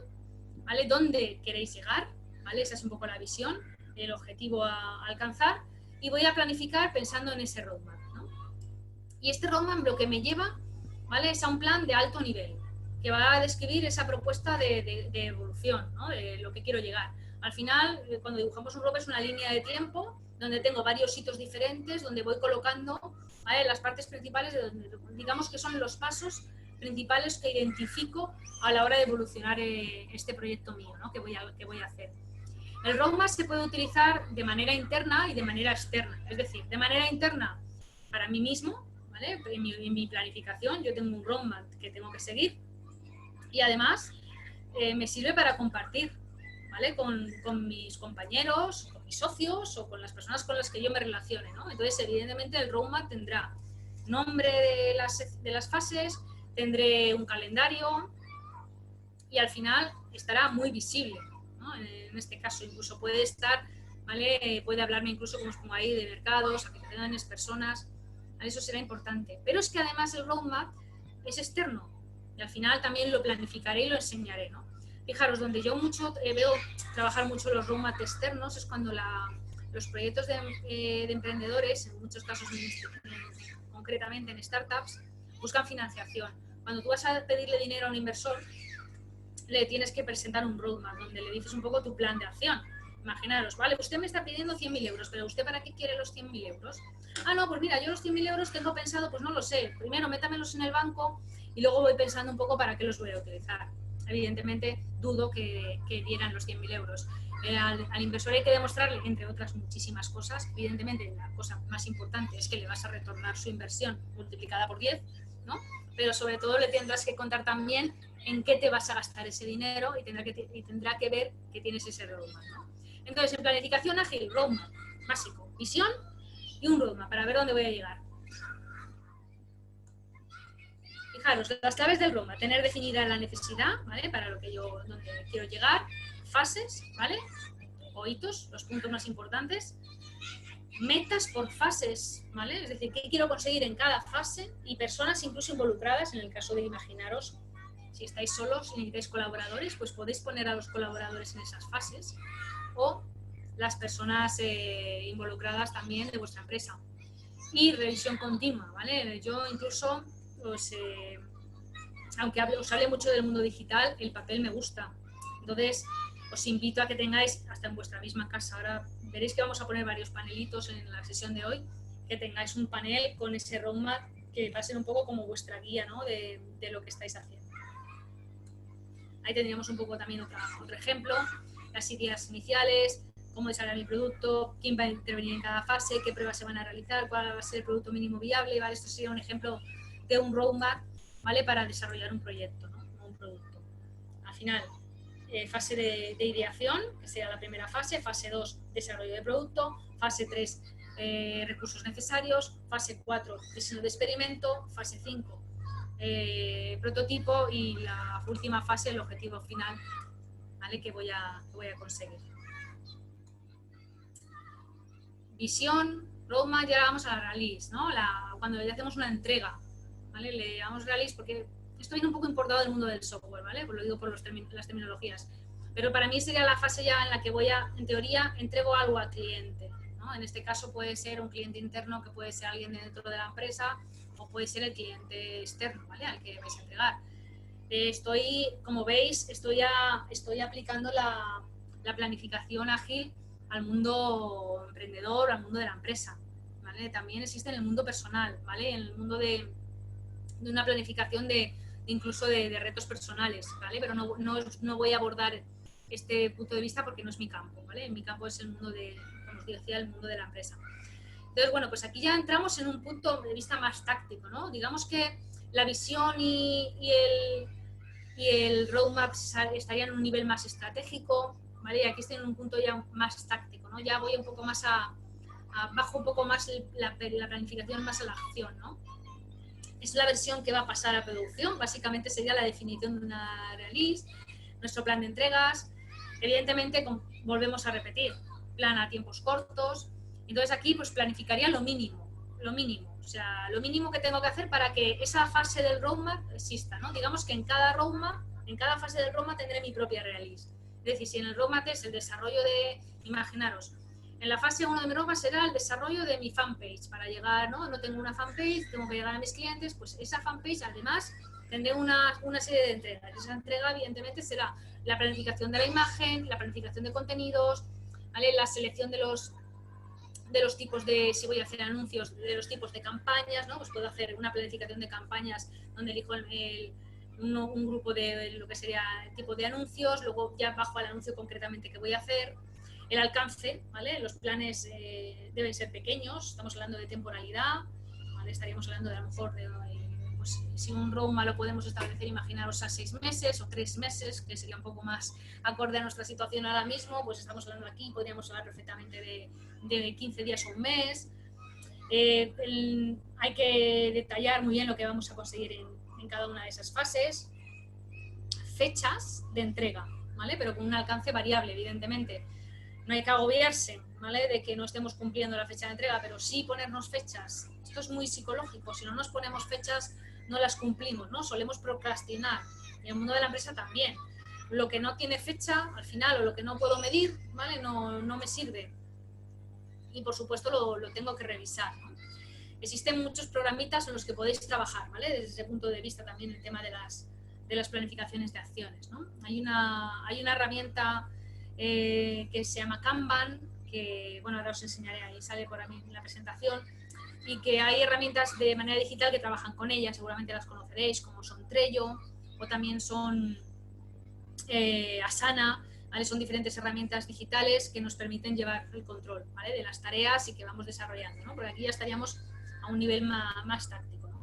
¿Vale? ¿Dónde queréis llegar? ¿Vale? Esa es un poco la visión, el objetivo a alcanzar, y voy a planificar pensando en ese roadmap, ¿no? Y este roadmap lo que me lleva, ¿vale?, es a un plan de alto nivel, que va a describir esa propuesta de evolución, ¿no?, de lo que quiero llegar. Al final, cuando dibujamos un roadmap es una línea de tiempo donde tengo varios hitos diferentes, donde voy colocando, ¿vale?, las partes principales, digamos que son los pasos principales que identifico a la hora de evolucionar este proyecto mío, ¿no?, que voy a hacer. El roadmap se puede utilizar de manera interna y de manera externa. Es decir, de manera interna para mí mismo, ¿vale?, en mi planificación yo tengo un roadmap que tengo que seguir y además me sirve para compartir, ¿vale?, con mis compañeros, con mis socios o con las personas con las que yo me relacione, ¿no? Entonces, evidentemente, el roadmap tendrá nombre de las fases, tendré un calendario y al final estará muy visible, ¿no? En este caso incluso puede estar, ¿vale?, puede hablarme incluso como ahí de mercados, aplicaciones, personas, ¿vale? Eso será importante. Pero es que además el roadmap es externo y al final también lo planificaré y lo enseñaré, ¿no? Fijaros, donde yo veo trabajar mucho los roadmaps externos es cuando los proyectos de emprendedores, en muchos casos concretamente en startups, buscan financiación. Cuando tú vas a pedirle dinero a un inversor, le tienes que presentar un roadmap donde le dices un poco tu plan de acción. Imaginaros, vale, usted me está pidiendo 100.000 euros, pero ¿usted para qué quiere los 100.000 euros? Ah, no, pues mira, yo los 100.000 euros tengo pensado, pues no lo sé, primero métamelos en el banco y luego voy pensando un poco para qué los voy a utilizar. evidentemente dudo que dieran los 100.000 euros. Al inversor hay que demostrarle, entre otras muchísimas cosas, evidentemente la cosa más importante es que le vas a retornar su inversión multiplicada por 10, ¿no? Pero sobre todo le tendrás que contar también en qué te vas a gastar ese dinero y tendrá que ver que tienes ese roadmap, ¿no? Entonces, en planificación ágil, roadmap básico, visión y un roadmap para ver dónde voy a llegar. Fijaros, las claves del roadmap: tener definida la necesidad, ¿vale? Para donde quiero llegar, fases, ¿vale? O hitos, los puntos más importantes, metas por fases, ¿vale? Es decir, qué quiero conseguir en cada fase, y personas incluso involucradas en el caso de, imaginaros, si estáis solos y necesitáis colaboradores, pues podéis poner a los colaboradores en esas fases, o las personas involucradas también de vuestra empresa. Y revisión continua, ¿vale? Yo incluso, aunque os hable mucho del mundo digital, el papel me gusta. Entonces, os invito a que tengáis, hasta en vuestra misma casa, ahora veréis que vamos a poner varios panelitos en la sesión de hoy, que tengáis un panel con ese roadmap que va a ser un poco como vuestra guía, ¿no? de lo que estáis haciendo. Ahí tendríamos un poco también otro ejemplo, las ideas iniciales, cómo desarrollar mi producto, quién va a intervenir en cada fase, qué pruebas se van a realizar, cuál va a ser el producto mínimo viable, ¿vale? Esto sería un ejemplo de un roadmap, ¿vale? Para desarrollar un proyecto, ¿no? O un producto. Al final, fase de ideación, que sería la primera fase; fase 2, desarrollo de producto; fase 3, recursos necesarios; fase 4, diseño de experimento; fase 5, prototipo; y la última fase, el objetivo final, ¿vale? Que voy a conseguir. Visión, roadmap, ya vamos a la release, ¿no? Cuando ya hacemos una entrega, ¿vale? Le llamamos release porque esto viene un poco importado del mundo del software, ¿vale? Pues lo digo por las terminologías. Pero para mí sería la fase ya en la que en teoría, entrego algo al cliente, ¿no? En este caso puede ser un cliente interno, que puede ser alguien dentro de la empresa, o puede ser el cliente externo, ¿vale? Al que vais a entregar. Como veis, estoy aplicando la planificación ágil al mundo emprendedor, al mundo de la empresa, ¿vale? También existe en el mundo personal, ¿vale? En el mundo de una planificación incluso de retos personales, ¿vale? Pero no voy a abordar este punto de vista porque no es mi campo, ¿vale? Mi campo es el mundo como os decía, el mundo de la empresa. Entonces, bueno, pues aquí ya entramos en un punto de vista más táctico, ¿no? Digamos que la visión y el roadmap estarían en un nivel más estratégico, ¿vale? Y aquí estoy en un punto ya más táctico, ¿no? Ya voy un poco más bajo un poco más la planificación más a la acción, ¿no? Es la versión que va a pasar a producción, básicamente sería la definición de una release, nuestro plan de entregas. Evidentemente, volvemos a repetir, plan a tiempos cortos. Entonces aquí pues planificaría lo mínimo, o sea, lo mínimo que tengo que hacer para que esa fase del roadmap exista, ¿no? Digamos que en cada fase del roadmap tendré mi propia release. Es decir, si en el roadmap es el desarrollo imaginaros, en la fase 1 de mi roadmap será el desarrollo de mi fanpage para llegar, ¿no? No tengo una fanpage, tengo que llegar a mis clientes, pues esa fanpage además tendré una serie de entregas. Esa entrega evidentemente será la planificación de la imagen, la planificación de contenidos, ¿vale? La selección de los tipos si voy a hacer anuncios, de los tipos de campañas, ¿no? Pues puedo hacer una planificación de campañas donde elijo un grupo de lo que sería el tipo de anuncios, luego ya bajo al anuncio concretamente que voy a hacer. El alcance, ¿vale? Los planes deben ser pequeños, estamos hablando de temporalidad, ¿vale? Estaríamos hablando de a lo mejor pues, si un roadmap lo podemos establecer, imaginaros a 6 meses o 3 meses, que sería un poco más acorde a nuestra situación ahora mismo, pues estamos hablando aquí, podríamos hablar perfectamente de 15 días o un mes. Hay que detallar muy bien lo que vamos a conseguir en cada una de esas fases. Fechas de entrega, ¿vale? Pero con un alcance variable, evidentemente. No hay que agobiarse, ¿vale? De que no estemos cumpliendo la fecha de entrega, pero sí ponernos fechas. Esto es muy psicológico. Si no nos ponemos fechas, no las cumplimos, ¿no? Solemos procrastinar. Y en el mundo de la empresa también. Lo que no tiene fecha, al final, o lo que no puedo medir, ¿vale? No me sirve. Y, por supuesto, lo tengo que revisar, ¿no? Existen muchos programitas en los que podéis trabajar, ¿vale? Desde ese punto de vista también el tema de las planificaciones de acciones, ¿no? Hay una herramienta que se llama Kanban, que, bueno, ahora os enseñaré, ahí sale por mí en la presentación, y que hay herramientas de manera digital que trabajan con ella, seguramente las conoceréis, como son Trello, o también son Asana, ¿vale? Son diferentes herramientas digitales que nos permiten llevar el control, ¿vale? De las tareas y que vamos desarrollando, ¿no? Porque aquí ya estaríamos a un nivel más táctico, ¿no?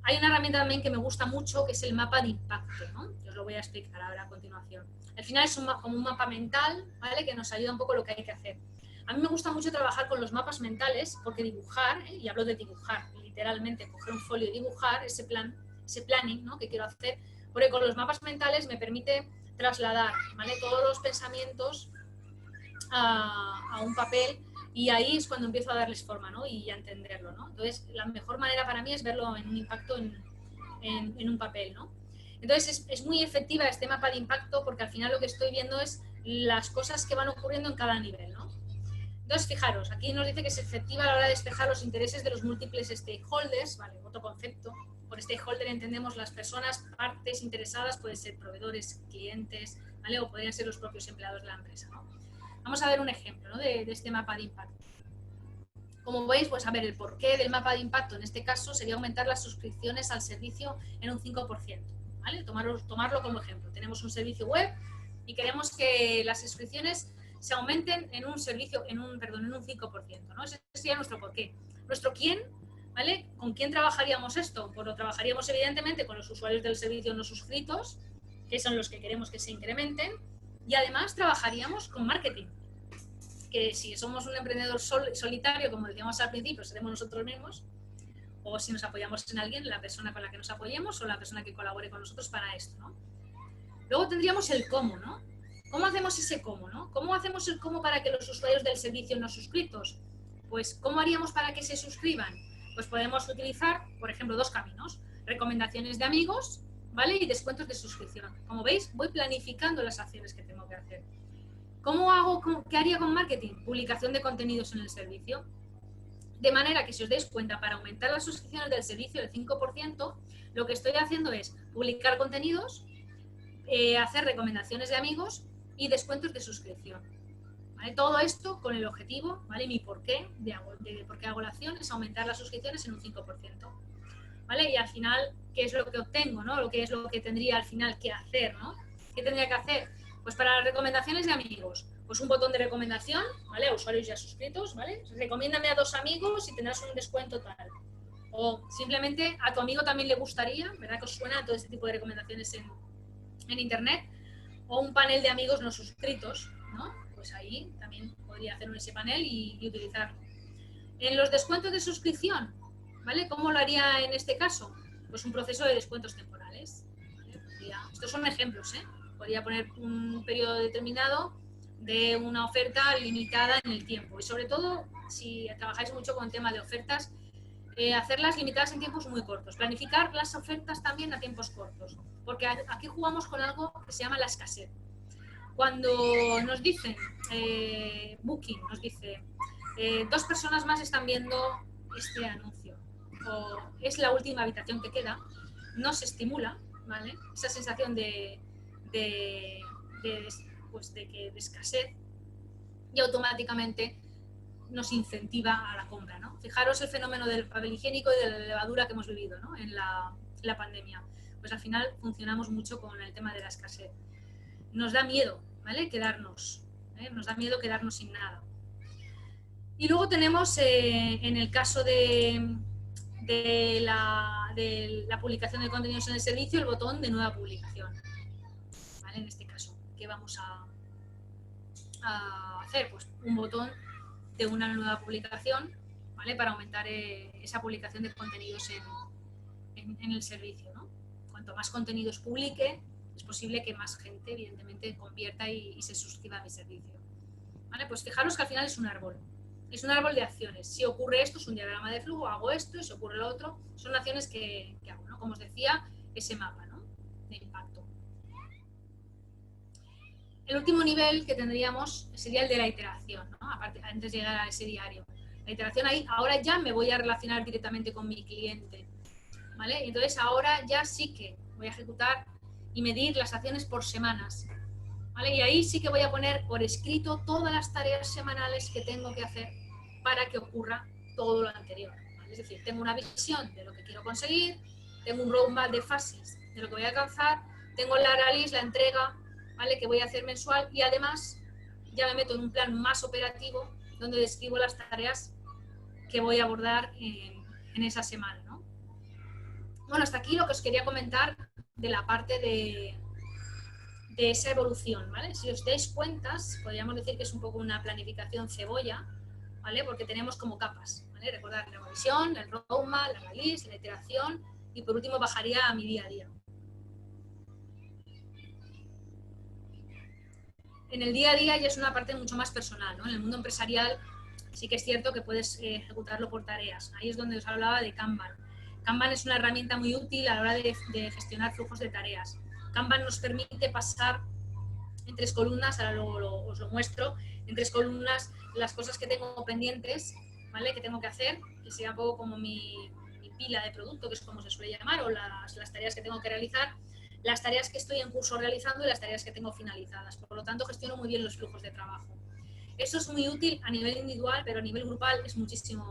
Hay una herramienta también que me gusta mucho, que es el mapa de impacto, ¿no? Os lo voy a explicar ahora a continuación. Al final es como un mapa mental, ¿vale? Que nos ayuda un poco a lo que hay que hacer. A mí me gusta mucho trabajar con los mapas mentales, porque dibujar, y hablo de dibujar, literalmente, coger un folio y dibujar ese planning, ¿no? Que quiero hacer, porque con los mapas mentales me permite trasladar, ¿vale? Todos los pensamientos a un papel, y ahí es cuando empiezo a darles forma, ¿no? Y a entenderlo, ¿no? Entonces, la mejor manera para mí es verlo en un impacto en un papel, ¿no? Entonces, es muy efectiva este mapa de impacto, porque al final lo que estoy viendo es las cosas que van ocurriendo en cada nivel, ¿no? Entonces, fijaros, aquí nos dice que es efectiva a la hora de despejar los intereses de los múltiples stakeholders, ¿vale? Otro concepto. Por stakeholder entendemos las personas, partes interesadas, pueden ser proveedores, clientes, ¿vale? O podrían ser los propios empleados de la empresa, ¿no? Vamos a ver un ejemplo, ¿no? de este mapa de impacto. Como veis, pues a ver, el porqué del mapa de impacto en este caso sería aumentar las suscripciones al servicio en un 5%, ¿vale? Tomarlo como ejemplo. Tenemos un servicio web y queremos que las suscripciones se aumenten en un 5%, ¿no? Ese sería nuestro porqué. Nuestro quién, ¿vale? ¿Con quién trabajaríamos esto? Pues lo trabajaríamos evidentemente con los usuarios del servicio no suscritos, que son los que queremos que se incrementen, y además trabajaríamos con marketing, que si somos un emprendedor solitario, como decíamos al principio, seremos nosotros mismos, o si nos apoyamos en alguien, la persona con la que nos apoyemos o la persona que colabore con nosotros para esto, ¿no? Luego tendríamos el cómo, ¿no? ¿Cómo hacemos ese cómo, no? ¿Cómo hacemos el cómo para que los usuarios del servicio no suscritos? Pues, ¿cómo haríamos para que se suscriban? Pues podemos utilizar, por ejemplo, dos caminos: recomendaciones de amigos, ¿vale? Y descuentos de suscripción. Como veis, voy planificando las acciones que tengo que hacer. ¿Qué haría con marketing? Publicación de contenidos en el servicio. De manera que, si os dais cuenta, para aumentar las suscripciones del servicio del 5%, lo que estoy haciendo es publicar contenidos, hacer recomendaciones de amigos y descuentos de suscripción, ¿vale? Todo esto con el objetivo, ¿vale? Mi porqué de por qué hago la acción es aumentar las suscripciones en un 5%, ¿vale? Y al final, ¿qué es lo que obtengo, no? Lo que es lo que tendría al final que hacer, ¿no? ¿Qué tendría que hacer? Pues para las recomendaciones de amigos, pues un botón de recomendación, ¿vale? A usuarios ya suscritos, ¿vale? Recomiéndame a 2 amigos y tendrás un descuento tal. O simplemente a tu amigo también le gustaría, ¿verdad? Que os suena todo este tipo de recomendaciones en internet. O un panel de amigos no suscritos, ¿no? Pues ahí también podría hacer ese panel y utilizarlo. En los descuentos de suscripción, ¿vale? ¿Cómo lo haría en este caso? Pues un proceso de descuentos temporales, ¿vale? Estos son ejemplos, ¿eh? Podría poner un periodo determinado de una oferta limitada en el tiempo. Y sobre todo, si trabajáis mucho con el tema de ofertas, hacerlas limitadas en tiempos muy cortos. Planificar las ofertas también a tiempos cortos. Porque aquí jugamos con algo que se llama la escasez. Cuando nos dicen, Booking nos dice, 2 personas más están viendo este anuncio, o es la última habitación que queda, nos estimula, ¿vale? Esa sensación de escasez, y automáticamente nos incentiva a la compra, ¿no? Fijaros el fenómeno del papel higiénico y de la levadura que hemos vivido, ¿no? en la pandemia. Pues al final funcionamos mucho con el tema de la escasez. Nos da miedo, ¿vale? Quedarnos, nos da miedo quedarnos sin nada. Y luego tenemos, en el caso de la publicación de contenidos en el servicio, el botón de nueva publicación, ¿vale? En este caso, ¿qué vamos a hacer? Pues un botón de una nueva publicación, ¿vale? Para aumentar esa publicación de contenidos en el servicio, ¿no? Cuanto más contenidos publique, es posible que más gente, evidentemente, convierta y se suscriba a mi servicio, ¿vale? Pues fijaros que al final es un árbol. Es un árbol de acciones. Si ocurre esto, es un diagrama de flujo, hago esto, y si ocurre lo otro, son acciones que hago, ¿no? Como os decía, ese mapa, ¿no? De impacto. El último nivel que tendríamos sería el de la iteración, ¿no? Aparte, antes de llegar a ese diario. La iteración ahí, ahora ya me voy a relacionar directamente con mi cliente, ¿vale? Entonces ahora ya sí que voy a ejecutar y medir las acciones por semanas, ¿vale? Y ahí sí que voy a poner por escrito todas las tareas semanales que tengo que hacer para que ocurra todo lo anterior, ¿vale? Es decir, tengo una visión de lo que quiero conseguir, tengo un roadmap de fases de lo que voy a alcanzar, tengo la release, la entrega, ¿vale? Que voy a hacer mensual y además ya me meto en un plan más operativo donde describo las tareas que voy a abordar en esa semana, ¿no? Bueno, hasta aquí lo que os quería comentar de la parte de esa evolución, ¿vale? Si os dais cuenta, podríamos decir que es un poco una planificación cebolla, ¿vale? Porque tenemos como capas, ¿vale? Recordar la revisión, el roadmap, la release, la iteración y por último bajaría a mi día a día. En el día a día ya es una parte mucho más personal, ¿no? En el mundo empresarial sí que es cierto que puedes ejecutarlo por tareas. Ahí es donde os hablaba de Kanban. Kanban es una herramienta muy útil a la hora de gestionar flujos de tareas. Kanban nos permite pasar en 3 columnas, ahora luego os lo muestro, en 3 columnas las cosas que tengo pendientes, ¿vale? Que tengo que hacer, que sea un poco como mi pila de producto, que es como se suele llamar, o las tareas que tengo que realizar, las tareas que estoy en curso realizando y las tareas que tengo finalizadas. Por lo tanto, gestiono muy bien los flujos de trabajo. Eso es muy útil a nivel individual, pero a nivel grupal es muchísimo,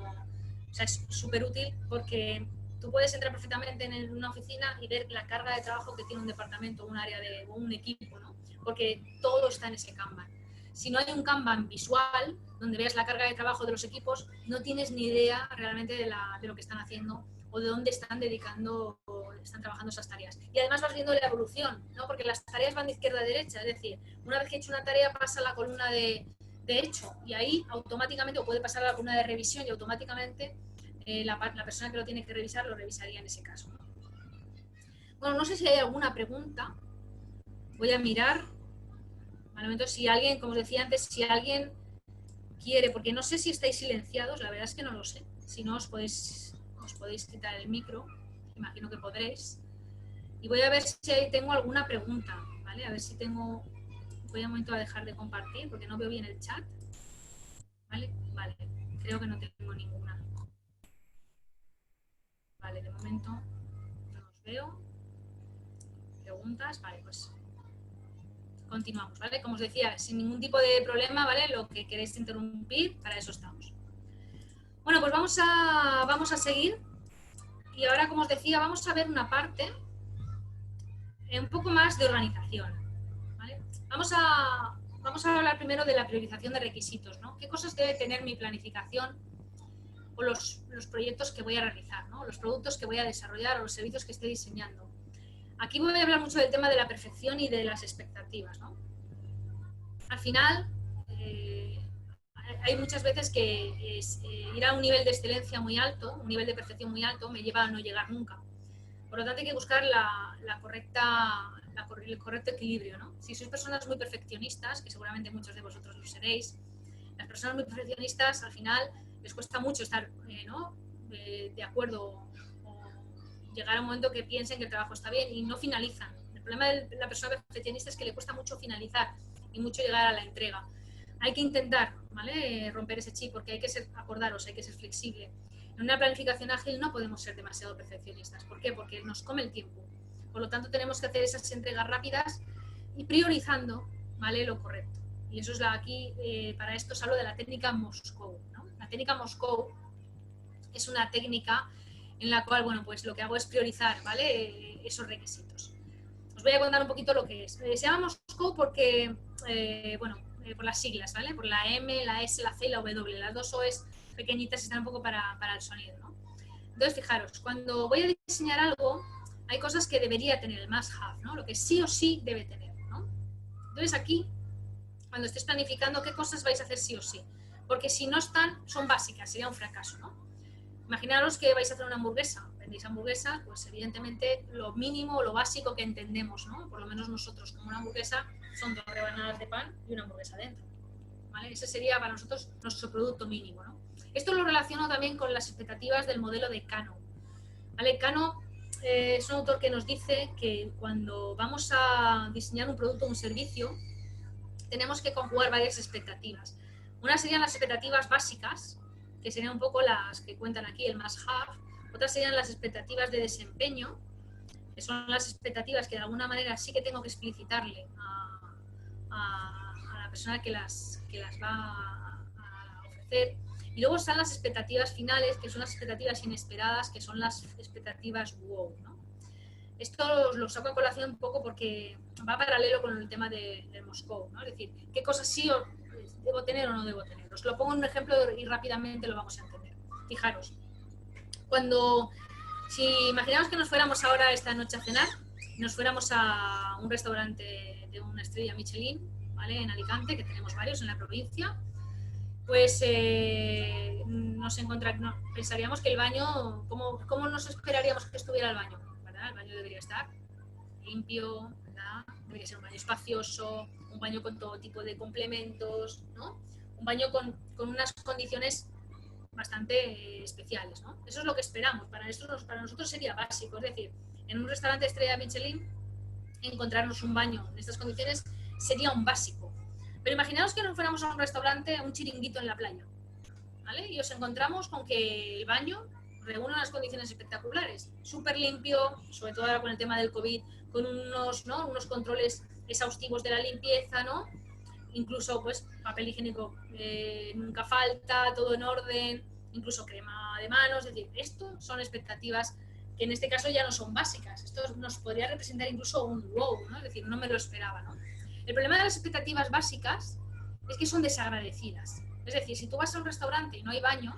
o sea, es súper útil porque tú puedes entrar perfectamente en una oficina y ver la carga de trabajo que tiene un departamento, un área o un equipo, ¿no? Porque todo está en ese Kanban. Si no hay un Kanban visual, donde veas la carga de trabajo de los equipos, no tienes ni idea realmente de lo que están haciendo o de dónde están dedicando o están trabajando esas tareas. Y además vas viendo la evolución, ¿no? Porque las tareas van de izquierda a derecha, es decir, una vez que he hecho una tarea pasa a la columna de hecho y ahí automáticamente, o puede pasar a la columna de revisión y automáticamente la persona que lo tiene que revisar lo revisaría en ese caso. Bueno, no sé si hay alguna pregunta. Voy a mirar. Al momento, si alguien, como os decía antes, si alguien quiere, porque no sé si estáis silenciados, la verdad es que no lo sé. Si no, os podéis quitar el micro. Imagino que podréis. Y voy a ver si tengo alguna pregunta, ¿vale? A ver si tengo... Voy un momento a dejar de compartir porque no veo bien el chat. ¿Vale? Vale. Creo que no tengo ninguna. Vale, de momento no os veo. ¿Preguntas? Vale, pues continuamos, ¿vale? Como os decía, sin ningún tipo de problema, ¿vale? Lo que queréis interrumpir, para eso estamos. Bueno, pues vamos a seguir. Y ahora, como os decía, vamos a ver una parte un poco más de organización, ¿vale? Vamos a hablar primero de la priorización de requisitos, ¿no? ¿Qué cosas debe tener mi planificación o los proyectos que voy a realizar, ¿no? Los productos que voy a desarrollar o los servicios que esté diseñando? Aquí voy a hablar mucho del tema de la perfección y de las expectativas, ¿no? Al final, hay muchas veces que ir a un nivel de excelencia muy alto, un nivel de perfección muy alto, me lleva a no llegar nunca. Por lo tanto, hay que buscar el correcto equilibrio, ¿no? Si sois personas muy perfeccionistas, que seguramente muchos de vosotros lo seréis, las personas muy perfeccionistas al final les cuesta mucho estar de acuerdo o llegar a un momento que piensen que el trabajo está bien y no finalizan. El problema de la persona perfeccionista es que le cuesta mucho finalizar y mucho llegar a la entrega. Hay que intentar, ¿vale? Romper ese chip porque hay que ser flexible. En una planificación ágil no podemos ser demasiado perfeccionistas. ¿Por qué? Porque nos come el tiempo. Por lo tanto, tenemos que hacer esas entregas rápidas y priorizando, ¿vale? Lo correcto. Y eso es para esto os hablo de la técnica Moscow, ¿no? La técnica Moscow es una técnica en la cual, bueno, pues lo que hago es priorizar, ¿vale? Esos requisitos. Os voy a contar un poquito lo que es. Se llama Moscow porque, por las siglas, ¿vale? Por la M, la S, la C y la W. Las dos OEs pequeñitas están un poco para el sonido, ¿no? Entonces, fijaros, cuando voy a diseñar algo, hay cosas que debería tener el must have, ¿no? Lo que sí o sí debe tener, ¿no? Entonces, aquí, cuando estés planificando, ¿qué cosas vais a hacer sí o sí? Porque si no están, son básicas, sería un fracaso, ¿no? Imaginaros que vais a hacer una hamburguesa, vendéis hamburguesa, pues evidentemente lo mínimo, lo básico que entendemos, ¿no? Por lo menos nosotros, como una hamburguesa, son 2 rebanadas de pan y una hamburguesa dentro, ¿vale? Ese sería para nosotros nuestro producto mínimo, ¿no? Esto lo relaciono también con las expectativas del modelo de Kano, ¿vale? Kano es un autor que nos dice que cuando vamos a diseñar un producto o un servicio, tenemos que conjugar varias expectativas. Una serían las expectativas básicas, que serían un poco las que cuentan aquí, el must have. Otras serían las expectativas de desempeño, que son las expectativas que de alguna manera sí que tengo que explicitarle a la persona que las va a ofrecer. Y luego están las expectativas finales, que son las expectativas inesperadas, que son las expectativas wow, ¿no? Esto lo saco a colación un poco porque va paralelo con el tema de Moscú, ¿no? Es decir, qué cosas sí debo tener o no debo tener. Os lo pongo en un ejemplo y rápidamente lo vamos a entender. Fijaros, si imaginamos que nos fuéramos ahora esta noche a cenar, nos fuéramos a un restaurante de una estrella Michelin, ¿vale? En Alicante, que tenemos varios en la provincia, pues pensaríamos que el baño, ¿cómo nos esperaríamos que estuviera el baño? ¿Verdad? El baño debería estar limpio, ¿verdad? Debería ser un baño espacioso, un baño con todo tipo de complementos, ¿no? Un baño con unas condiciones bastante especiales, ¿no? Eso es lo que esperamos. Para nosotros sería básico, es decir, en un restaurante estrella Michelin encontrarnos un baño en estas condiciones sería un básico. Pero imaginaos que nos fuéramos a un restaurante, un chiringuito en la playa, ¿vale? Y os encontramos con que el baño reúne unas condiciones espectaculares, súper limpio, sobre todo ahora con el tema del COVID, con unos controles exhaustivos de la limpieza, ¿no? Incluso pues papel higiénico nunca falta, todo en orden, incluso crema de manos, es decir, esto son expectativas que en este caso ya no son básicas, esto nos podría representar incluso un wow, ¿no? Es decir, no me lo esperaba, ¿no? El problema de las expectativas básicas es que son desagradecidas, es decir, si tú vas a un restaurante y no hay baño,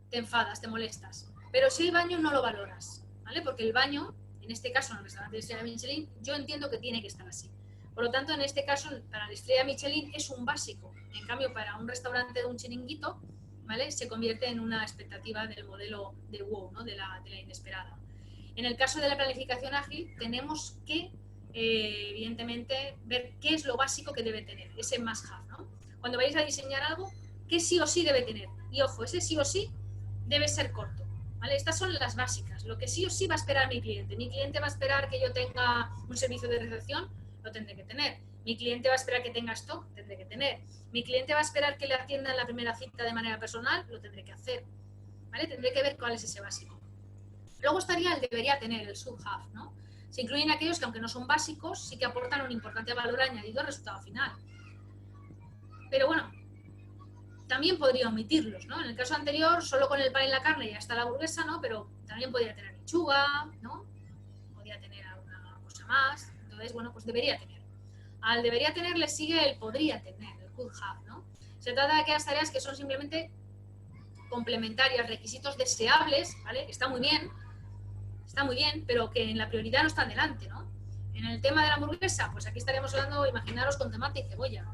te enfadas, te molestas, pero si hay baño no lo valoras, ¿vale? Porque el baño, en este caso en el restaurante de Estrella Michelin, yo entiendo que tiene que estar así. Por lo tanto, en este caso, para la Estrella Michelin es un básico. En cambio, para un restaurante de un chiringuito, ¿vale? Se convierte en una expectativa del modelo de wow, ¿no? de la inesperada. En el caso de la planificación ágil, tenemos que, evidentemente, ver qué es lo básico que debe tener, ese must-have, ¿no? Cuando vais a diseñar algo, ¿qué sí o sí debe tener? Y ojo, ese sí o sí debe ser corto, ¿vale? Estas son las básicas, lo que sí o sí va a esperar mi cliente. Mi cliente va a esperar que yo tenga un servicio de recepción, lo tendré que tener. Mi cliente va a esperar que tenga stock, tendré que tener. Mi cliente va a esperar que le atienda en la primera cita de manera personal, lo tendré que hacer, ¿vale? Tendré que ver cuál es ese básico. Luego estaría el debería tener, el should have, ¿no? Se incluyen aquellos que, aunque no son básicos, sí que aportan un importante valor añadido al resultado final. Pero bueno, también podría omitirlos, ¿no? En el caso anterior, solo con el pan y la carne ya está la hamburguesa, ¿no? Pero también podría tener lechuga, ¿no? Podría tener alguna cosa más. Entonces, bueno, pues debería tener. Al debería tener le sigue el podría tener, el could have, ¿no? Se trata de aquellas tareas que son simplemente complementarias, requisitos deseables, ¿vale? Está muy bien, pero que en la prioridad no están delante, ¿no? En el tema de la hamburguesa, pues aquí estaríamos hablando, imaginaros, con tomate y cebolla.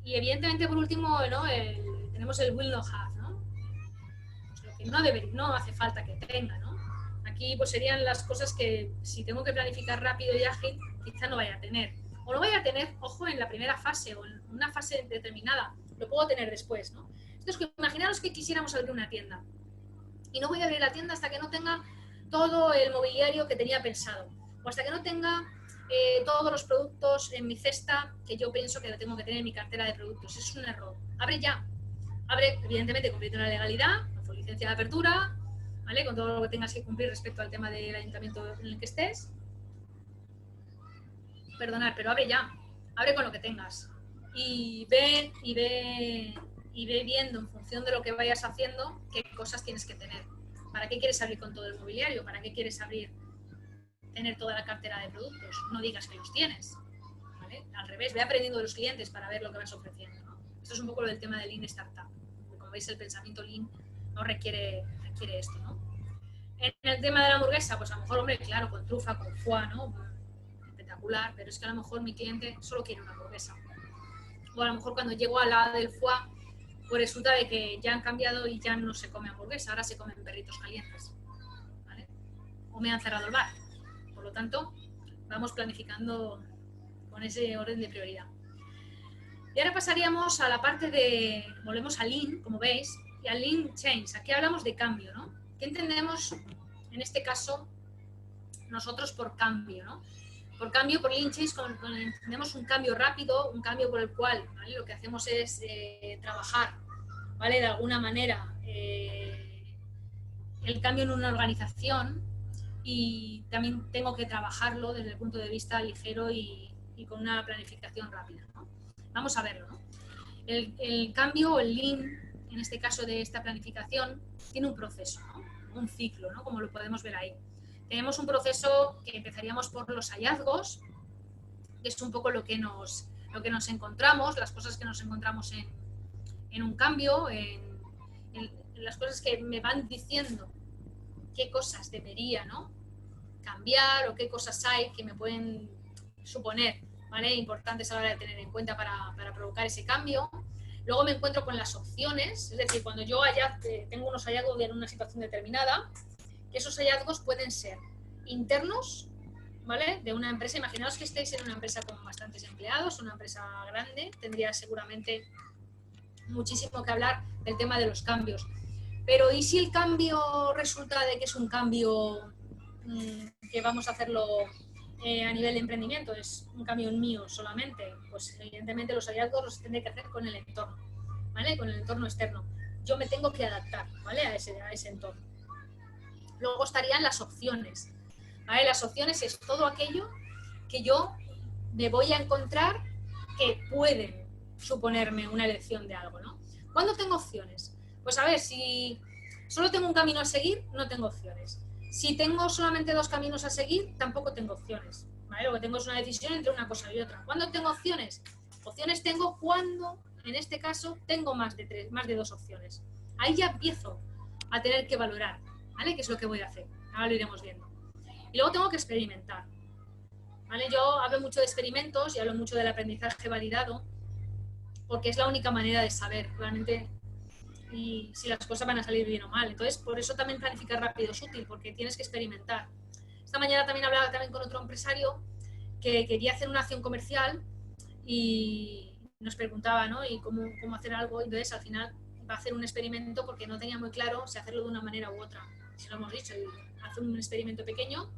Y evidentemente, por último, ¿no? Tenemos el will not have, ¿no? Pues lo que no hace falta que tenga, ¿no? Aquí pues serían las cosas que, si tengo que planificar rápido y ágil, quizá no vaya a tener. O no vaya a tener, ojo, en la primera fase o en una fase determinada. Lo puedo tener después, ¿no? Entonces, imaginaros que quisiéramos abrir una tienda. Y no voy a abrir la tienda hasta que no tenga todo el mobiliario que tenía pensado. O hasta que no tenga todos los productos en mi cesta que yo pienso que lo tengo que tener en mi cartera de productos. Eso es un error. Abre ya. Abre, evidentemente, cumpliendo la legalidad, con licencia de apertura, ¿vale? Con todo lo que tengas que cumplir respecto al tema del ayuntamiento en el que estés. Perdonad, pero abre ya. Abre con lo que tengas. Y ve viendo en función de lo que vayas haciendo qué cosas tienes que tener. ¿Para qué quieres abrir con todo el mobiliario? ¿Para qué quieres tener toda la cartera de productos? No digas que los tienes, ¿vale? Al revés, ve aprendiendo de los clientes para ver lo que vas ofreciendo, ¿no? Esto es un poco lo del tema de Lean Startup. Como veis, el pensamiento Lean no requiere esto, ¿no? En el tema de la hamburguesa, pues a lo mejor, hombre, claro, con trufa, con foie, ¿no? Espectacular, pero es que a lo mejor mi cliente solo quiere una hamburguesa. O a lo mejor cuando llego a la del foie, pues resulta de que ya han cambiado y ya no se come hamburguesa, ahora se comen perritos calientes, ¿vale? O me han cerrado el bar. Por lo tanto, vamos planificando con ese orden de prioridad. Y ahora pasaríamos a la parte de, volvemos a Lean, como veis, y a Lean Change. Aquí hablamos de cambio, ¿no? ¿Qué entendemos en este caso nosotros por cambio, ¿no? Por cambio, por Lean Change, entendemos un cambio rápido, un cambio por el cual, ¿vale? Lo que hacemos es trabajar, ¿vale? De alguna manera el cambio en una organización, y también tengo que trabajarlo desde el punto de vista ligero y con una planificación rápida, ¿no? Vamos a verlo, ¿no? El cambio, el Lean, en este caso de esta planificación, tiene un proceso, ¿no? Un ciclo, ¿no? Como lo podemos ver ahí. tenemos un proceso que empezaríamos por los hallazgos, que es un poco lo que nos encontramos, las cosas que nos encontramos en un cambio, en las cosas que me van diciendo qué cosas debería, ¿no?, cambiar, o qué cosas hay que me pueden suponer, ¿vale?, importantes a la hora de tener en cuenta para provocar ese cambio. Luego me encuentro con las opciones, es decir, cuando yo tengo unos hallazgos en una situación determinada, que esos hallazgos pueden ser internos, ¿vale?, de una empresa. Imaginaos que estéis en una empresa con bastantes empleados, una empresa grande, tendría seguramente muchísimo que hablar del tema de los cambios. Pero ¿y si el cambio resulta de que es un cambio que vamos a hacerlo a nivel de emprendimiento, es un cambio mío solamente? Pues evidentemente los hallazgos los tendré que hacer con el entorno, ¿vale?, con el entorno externo. Yo me tengo que adaptar, ¿vale?, a ese entorno. Luego estarían las opciones, ¿vale? Las opciones es todo aquello que yo me voy a encontrar que pueden suponerme una elección de algo, ¿no? ¿Cuándo tengo opciones? Pues a ver, si solo tengo un camino a seguir, no tengo opciones. Si tengo solamente 2 caminos a seguir, tampoco tengo opciones, ¿vale? Lo que tengo es una decisión entre una cosa y otra. ¿Cuándo tengo opciones? Opciones tengo cuando, en este caso, tengo más de 2 opciones. Ahí ya empiezo a tener que valorar, ¿vale?, qué es lo que voy a hacer. Ahora lo iremos viendo. Y luego tengo que experimentar, ¿vale? Yo hablo mucho de experimentos y hablo mucho del aprendizaje validado, porque es la única manera de saber realmente y si las cosas van a salir bien o mal. Entonces, por eso también planificar rápido es útil, porque tienes que experimentar. Esta mañana también hablaba con otro empresario que quería hacer una acción comercial y nos preguntaba, ¿no?, y cómo hacer algo. Entonces, al final va a hacer un experimento porque no tenía muy claro si hacerlo de una manera u otra. Si lo hemos dicho, hace un experimento pequeño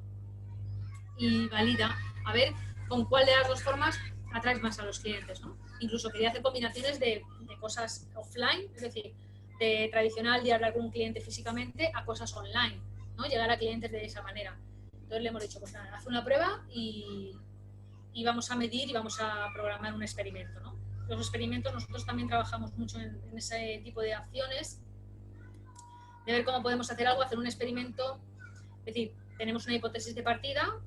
y valida a ver con cuál de las 2 formas atraes más a los clientes, ¿no? Incluso quería hacer combinaciones de cosas offline, es decir, de tradicional de hablar con un cliente físicamente a cosas online, ¿no?, llegar a clientes de esa manera. Entonces le hemos dicho, pues nada, haz una prueba y vamos a medir y vamos a programar un experimento, ¿no? Los experimentos, nosotros también trabajamos mucho en ese tipo de acciones, de ver cómo podemos hacer algo, hacer un experimento, es decir, tenemos una hipótesis de partida,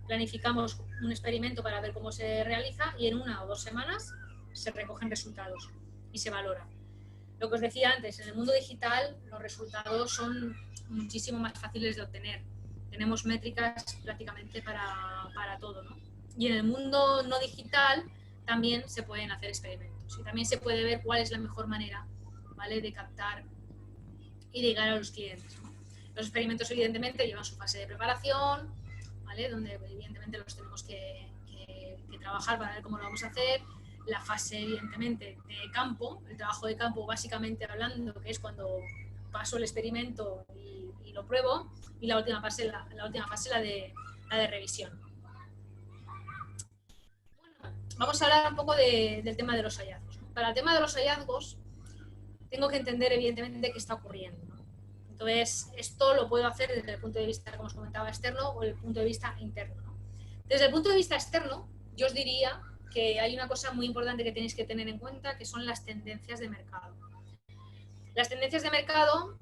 planificamos un experimento para ver cómo se realiza y en 1 o 2 semanas se recogen resultados y se valora. Lo que os decía antes, en el mundo digital los resultados son muchísimo más fáciles de obtener. Tenemos métricas prácticamente para todo, ¿no? Y en el mundo no digital también se pueden hacer experimentos y también se puede ver cuál es la mejor manera, ¿vale?, de captar y de llegar a los clientes, ¿no? Los experimentos evidentemente llevan su fase de preparación, ¿vale?, donde evidentemente los tenemos que trabajar para ver cómo lo vamos a hacer. La fase evidentemente de campo, el trabajo de campo básicamente hablando, que es cuando paso el experimento y lo pruebo, y la última fase la de revisión. Bueno, vamos a hablar un poco del tema de los hallazgos. Para el tema de los hallazgos tengo que entender evidentemente qué está ocurriendo, ¿no? Entonces, esto lo puedo hacer desde el punto de vista, como os comentaba, externo o el punto de vista interno, ¿no? Desde el punto de vista externo, yo os diría que hay una cosa muy importante que tenéis que tener en cuenta, que son las tendencias de mercado. Las tendencias de mercado,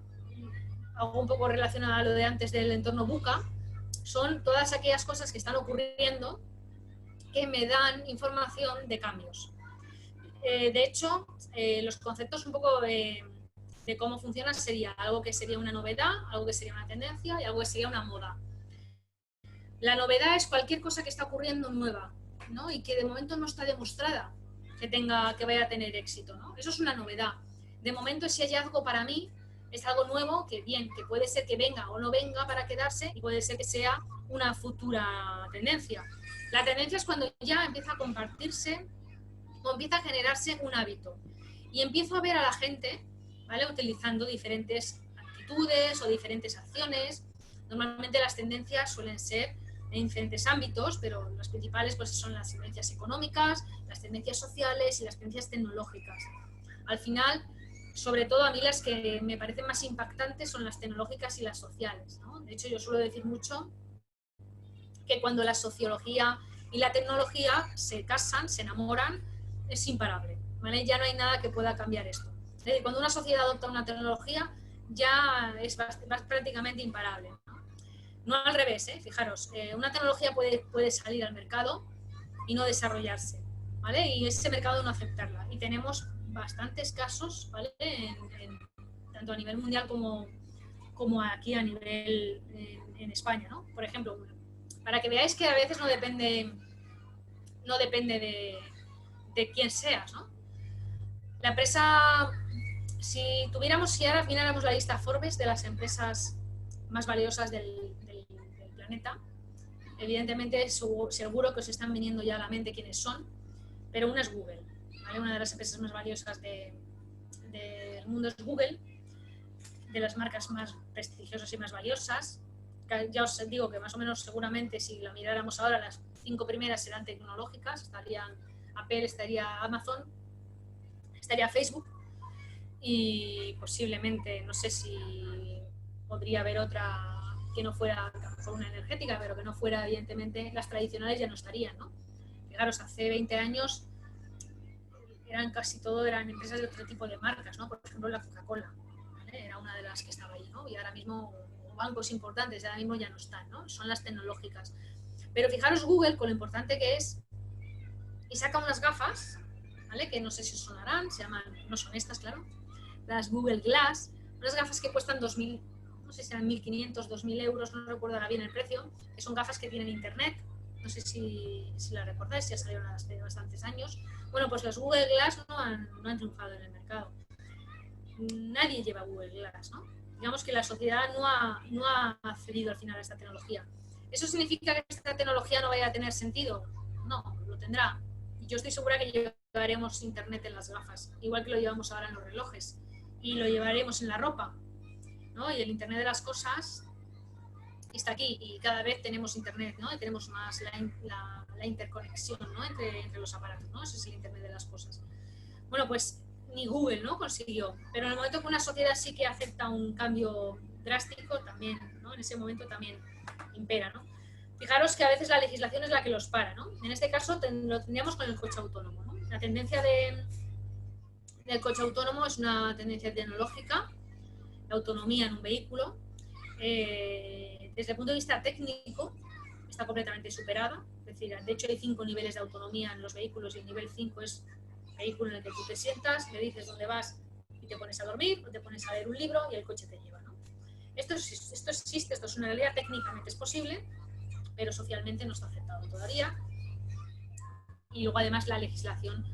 algo un poco relacionado a lo de antes del entorno VUCA, son todas aquellas cosas que están ocurriendo que me dan información de cambios. De hecho, los conceptos un poco de cómo funciona sería algo que sería una novedad, algo que sería una tendencia y algo que sería una moda. La novedad es cualquier cosa que está ocurriendo nueva, ¿no?, y que de momento no está demostrada que vaya a tener éxito, ¿no? Eso es una novedad. De momento ese hallazgo para mí es algo nuevo que puede ser que venga o no venga para quedarse y puede ser que sea una futura tendencia. La tendencia es cuando ya empieza a compartirse o empieza a generarse un hábito y empiezo a ver a la gente, ¿vale?, utilizando diferentes actitudes o diferentes acciones. Normalmente las tendencias suelen ser en diferentes ámbitos, pero las principales pues son las tendencias económicas, las tendencias sociales y las tendencias tecnológicas. Al final, sobre todo a mí las que me parecen más impactantes son las tecnológicas y las sociales, ¿no? De hecho, yo suelo decir mucho que cuando la sociología y la tecnología se casan, se enamoran, es imparable, ¿vale? Ya no hay nada que pueda cambiar esto. Es decir, cuando una sociedad adopta una tecnología, ya es prácticamente imparable, ¿no? No al revés, fijaros, una tecnología puede salir al mercado y no desarrollarse, ¿vale? Y ese mercado no aceptarla. Y tenemos bastantes casos, ¿vale? Tanto a nivel mundial como aquí a nivel en España, ¿no? Por ejemplo, para que veáis que a veces no depende de quién seas, ¿no? La empresa, si ahora miráramos la lista Forbes de las empresas más valiosas del planeta, evidentemente seguro que os están viniendo ya a la mente quiénes son, pero una es Google, ¿vale? Una de las empresas más valiosas del mundo es Google, de las marcas más prestigiosas y más valiosas. Ya os digo que más o menos seguramente si la miráramos ahora, las 5 primeras serán tecnológicas, estarían Apple, estaría Amazon, estaría Facebook y posiblemente, no sé si podría haber otra que no fuera a lo mejor una energética, pero que no fuera, evidentemente, las tradicionales ya no estarían, ¿no? Fijaros, hace 20 años eran empresas de otro tipo de marcas, ¿no? Por ejemplo, la Coca-Cola, ¿vale? Era una de las que estaba ahí, ¿no? Y ahora mismo bancos importantes ahora mismo ya no están, ¿no? Son las tecnológicas. Pero fijaros Google con lo importante que es y saca unas gafas, ¿vale? Que no sé si os sonarán, se llaman, no son estas, claro, las Google Glass, unas gafas que cuestan 2.000, no sé si eran 1.500, 2.000 euros, no recuerdo ahora bien el precio, que son gafas que tienen internet, no sé si la recordáis, ya salieron hace bastantes años. Bueno, pues las Google Glass no han triunfado en el mercado. Nadie lleva Google Glass, ¿no? Digamos que la sociedad no ha accedido al final a esta tecnología. ¿Eso significa que esta tecnología no vaya a tener sentido? No, lo tendrá. Y yo estoy segura que llevaremos internet en las gafas, igual que lo llevamos ahora en los relojes. Y lo llevaremos en la ropa, ¿no? Y el internet de las cosas está aquí y cada vez tenemos internet, ¿no? Y tenemos más la interconexión, ¿no? entre los aparatos, ¿no? Ese es el internet de las cosas. Bueno, pues ni Google, ¿no? consiguió, pero en el momento que una sociedad sí que acepta un cambio drástico, también, ¿no? En ese momento también impera, ¿no? Fijaros que a veces la legislación es la que los para, ¿no? En este caso lo tendríamos con el coche autónomo, ¿no? La tendencia del coche autónomo es una tendencia tecnológica, la autonomía en un vehículo. Desde el punto de vista técnico está completamente superada, es decir, de hecho hay 5 niveles de autonomía en los vehículos y el nivel 5 es vehículo en el que tú te sientas, le dices dónde vas y te pones a dormir o te pones a leer un libro y el coche te lleva, ¿no? Esto existe, esto es una realidad, técnicamente es posible, pero socialmente no está aceptado todavía. Y luego además la legislación,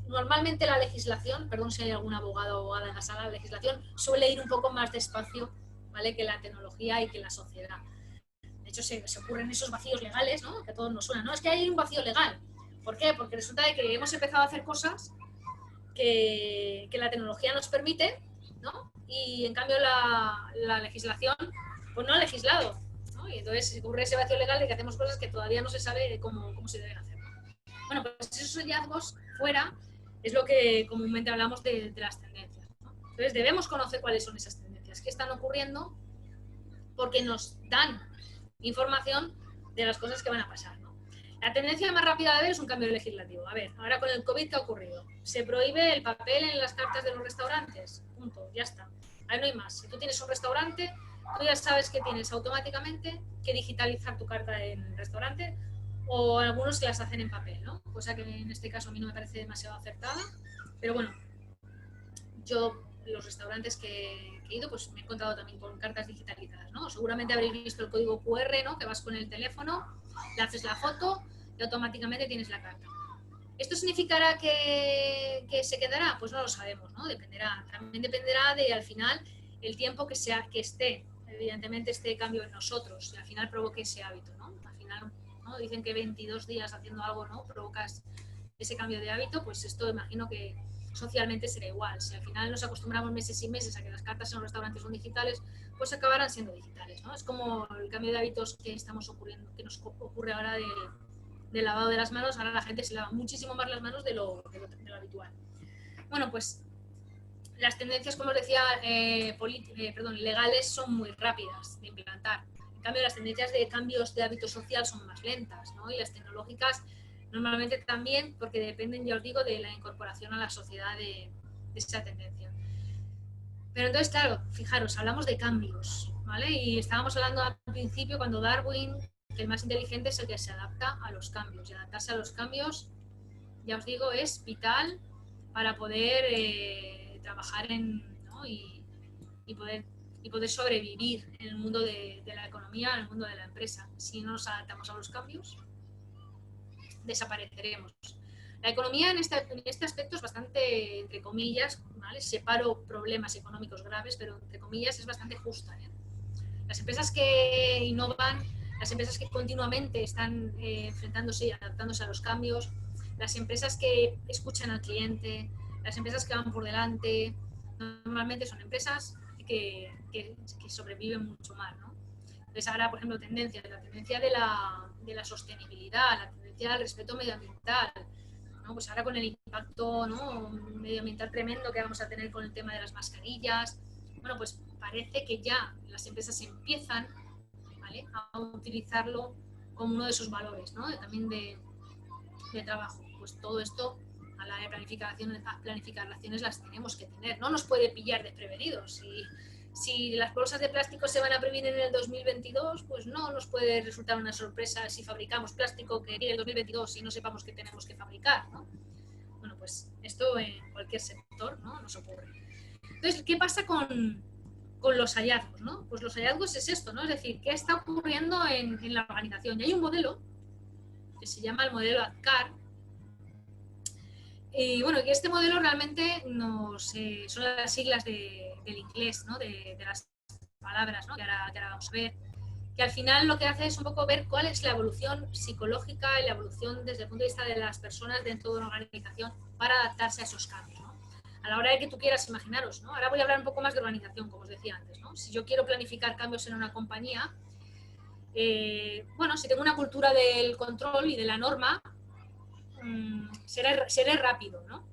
normalmente la legislación, perdón si hay algún abogado o abogada en la sala, la legislación suele ir un poco más despacio, ¿vale? que la tecnología y que la sociedad. De hecho se ocurren esos vacíos legales, ¿no? que a todos nos suenan, no, es que hay un vacío legal. ¿Por qué? Porque resulta de que hemos empezado a hacer cosas que la tecnología nos permite, ¿no? Y en cambio la legislación pues no ha legislado, ¿no? Y entonces se ocurre ese vacío legal de que hacemos cosas que todavía no se sabe cómo se deben hacer. Bueno, pues esos hallazgos fuera es lo que comúnmente hablamos de las tendencias, ¿no? Entonces debemos conocer cuáles son esas tendencias, qué están ocurriendo, porque nos dan información de las cosas que van a pasar, ¿no? La tendencia más rápida de ver es un cambio legislativo. A ver, ahora con el COVID, ¿qué ha ocurrido? Se prohíbe el papel en las cartas de los restaurantes. Punto, ya está. Ahí no hay más. Si tú tienes un restaurante, tú ya sabes que tienes automáticamente que digitalizar tu carta en el restaurante, o algunos que las hacen en papel, ¿no? Cosa que en este caso a mí no me parece demasiado acertada. Pero bueno, yo los restaurantes que he ido, pues me he encontrado también con cartas digitalizadas, ¿no? Seguramente habréis visto el código QR, ¿no? Que vas con el teléfono, le haces la foto y automáticamente tienes la carta. ¿Esto significará que se quedará? Pues no lo sabemos, ¿no? Dependerá. También dependerá de, al final, el tiempo que esté, evidentemente, este cambio en nosotros y al final provoque ese hábito, ¿no? Al final, ¿no? Dicen que 22 días haciendo algo, ¿no? Provocas ese cambio de hábito, pues esto imagino que socialmente será igual. Si al final nos acostumbramos meses y meses a que las cartas en los restaurantes son digitales, pues acabarán siendo digitales, ¿no? Es como el cambio de hábitos que que nos ocurre ahora del lavado de las manos. Ahora la gente se lava muchísimo más las manos de lo habitual. Bueno, pues las tendencias, como os decía, legales son muy rápidas de implantar. En cambio, las tendencias de cambios de hábito social son más lentas, ¿no? Y las tecnológicas normalmente también, porque dependen, ya os digo, de la incorporación a la sociedad de esa tendencia. Pero entonces, claro, fijaros, hablamos de cambios, ¿vale? Y estábamos hablando al principio, cuando Darwin, que el más inteligente es el que se adapta a los cambios. Y adaptarse a los cambios, ya os digo, es vital para poder trabajar ¿no? y poder sobrevivir en el mundo de la economía, en el mundo de la empresa. Si no nos adaptamos a los cambios, desapareceremos. La economía en este aspecto es bastante, entre comillas, ¿vale? Separo problemas económicos graves, pero entre comillas es bastante justa, ¿eh? Las empresas que innovan, las empresas que continuamente están enfrentándose y adaptándose a los cambios, las empresas que escuchan al cliente, las empresas que van por delante, normalmente son empresas que sobreviven mucho más, ¿no? Entonces ahora, por ejemplo, la tendencia de la sostenibilidad, la tendencia al respeto medioambiental, ¿no? Pues ahora con el impacto, ¿no?, medioambiental tremendo que vamos a tener con el tema de las mascarillas, bueno, pues parece que ya las empresas empiezan, ¿vale?, a utilizarlo como uno de sus valores, ¿no?, también de trabajo. Pues todo esto a la de planificaciones las tenemos que tener. No nos puede pillar desprevenidos. Si las bolsas de plástico se van a prohibir en el 2022, pues no nos puede resultar una sorpresa si fabricamos plástico que en el 2022 y no sepamos qué tenemos que fabricar, ¿no? Bueno, pues esto en cualquier sector, ¿no?, nos ocurre. Entonces, ¿qué pasa con los hallazgos, ¿no? Pues los hallazgos es esto, ¿no? Es decir, ¿qué está ocurriendo en la organización? Y hay un modelo que se llama el modelo ADKAR. Y bueno, que este modelo realmente son las siglas del inglés, ¿no?, de las palabras, ¿no?, que ahora vamos a ver, que al final lo que hace es un poco ver cuál es la evolución psicológica y la evolución desde el punto de vista de las personas dentro de una organización para adaptarse a esos cambios, ¿no? A la hora de que tú quieras, imaginaros, ¿no? Ahora voy a hablar un poco más de organización, como os decía antes, ¿no? Si yo quiero planificar cambios en una compañía, bueno, si tengo una cultura del control y de la norma, seré rápido, ¿no?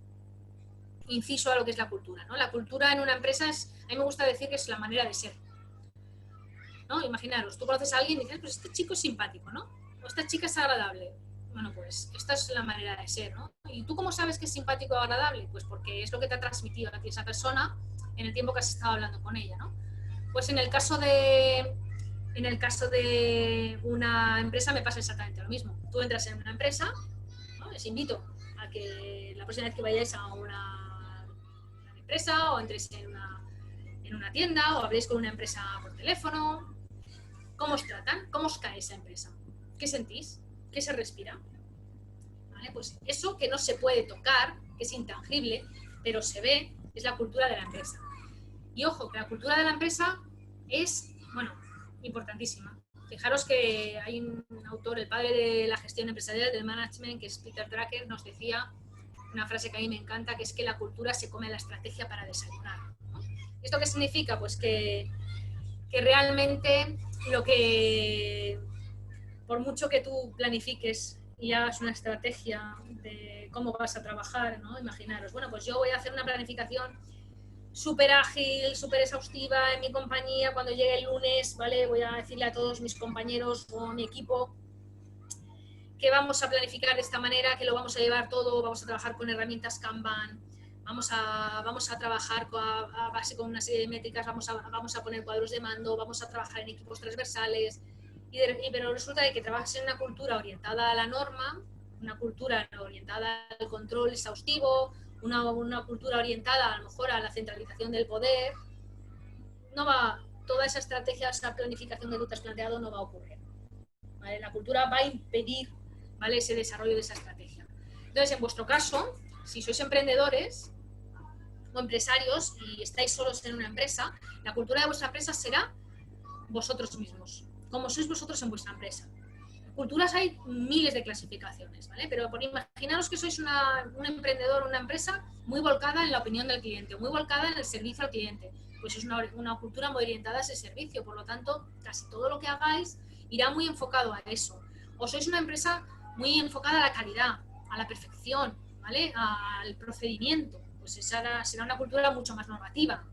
Inciso a lo que es la cultura, ¿no? La cultura en una empresa a mí me gusta decir que es la manera de ser, ¿no? Imaginaros, tú conoces a alguien y dices, pues este chico es simpático, ¿no? O esta chica es agradable. Bueno, pues esta es la manera de ser, ¿no? ¿Y tú cómo sabes que es simpático o agradable? Pues porque es lo que te ha transmitido a ti esa persona en el tiempo que has estado hablando con ella, ¿no? Pues en el caso de una empresa me pasa exactamente lo mismo. Tú entras en una empresa, ¿no? Les invito a que la próxima vez que vayáis a una empresa o entréis en una tienda o habléis con una empresa por teléfono, ¿cómo os tratan? ¿Cómo os cae esa empresa? ¿Qué sentís? ¿Qué se respira? ¿Vale? Pues eso que no se puede tocar, que es intangible, pero se ve, es la cultura de la empresa. Y ojo, que la cultura de la empresa es, bueno, importantísima. Fijaros que hay un autor, el padre de la gestión empresarial, del management, que es Peter Drucker, nos decía una frase que a mí me encanta, que es que la cultura se come la estrategia para desayunar, ¿no? ¿Esto qué significa? Pues que realmente por mucho que tú planifiques y hagas una estrategia de cómo vas a trabajar, ¿no? Imaginaros, bueno, pues yo voy a hacer una planificación súper ágil, súper exhaustiva en mi compañía cuando llegue el lunes, ¿vale? Voy a decirle a todos mis compañeros o mi equipo que vamos a planificar de esta manera, que lo vamos a llevar todo, vamos a trabajar con herramientas Kanban, vamos a trabajar a base con una serie de métricas, vamos a poner cuadros de mando, vamos a trabajar en equipos transversales, pero resulta de que trabajas en una cultura orientada a la norma, una cultura orientada al control exhaustivo, una cultura orientada a lo mejor a la centralización del poder, toda esa estrategia, esa planificación que tú te has planteado no va a ocurrir, ¿vale? La cultura va a impedir, ¿vale?, ese desarrollo de esa estrategia. Entonces, en vuestro caso, si sois emprendedores o empresarios y estáis solos en una empresa, la cultura de vuestra empresa será vosotros mismos, como sois vosotros en vuestra empresa. Culturas hay miles de clasificaciones, ¿vale? Pero imaginaros que sois un emprendedor, una empresa muy volcada en la opinión del cliente, muy volcada en el servicio al cliente. Pues es una cultura muy orientada a ese servicio, por lo tanto, casi todo lo que hagáis irá muy enfocado a eso. O sois una empresa muy enfocada a la calidad, a la perfección, ¿vale?, al procedimiento, pues será una cultura mucho más normativa,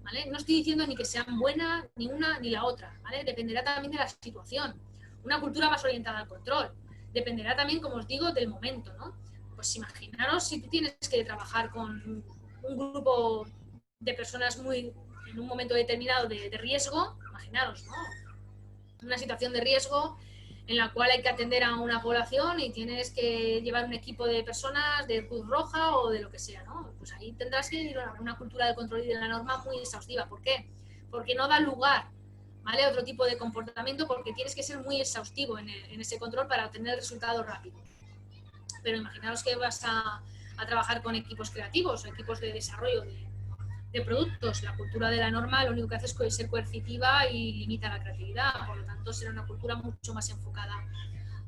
¿vale? No estoy diciendo ni que sean buenas ni una ni la otra, ¿vale? Dependerá también de la situación. Una cultura más orientada al control. Dependerá también, como os digo, del momento, ¿no? Pues imaginaros si tú tienes que trabajar con un grupo de personas muy en un momento determinado de riesgo, imaginaros, ¿no? Una situación de riesgo en la cual hay que atender a una población y tienes que llevar un equipo de personas de Cruz Roja o de lo que sea, ¿no? Pues ahí tendrás que ir a una cultura del control y de la norma muy exhaustiva. ¿Por qué? Porque no da lugar, ¿vale?, a otro tipo de comportamiento, porque tienes que ser muy exhaustivo en ese control para obtener el resultado rápido. Pero imaginaos que vas a trabajar con equipos creativos o equipos de desarrollo de productos. La cultura de la norma lo único que hace es ser coercitiva y limita la creatividad. Por lo tanto, será una cultura mucho más enfocada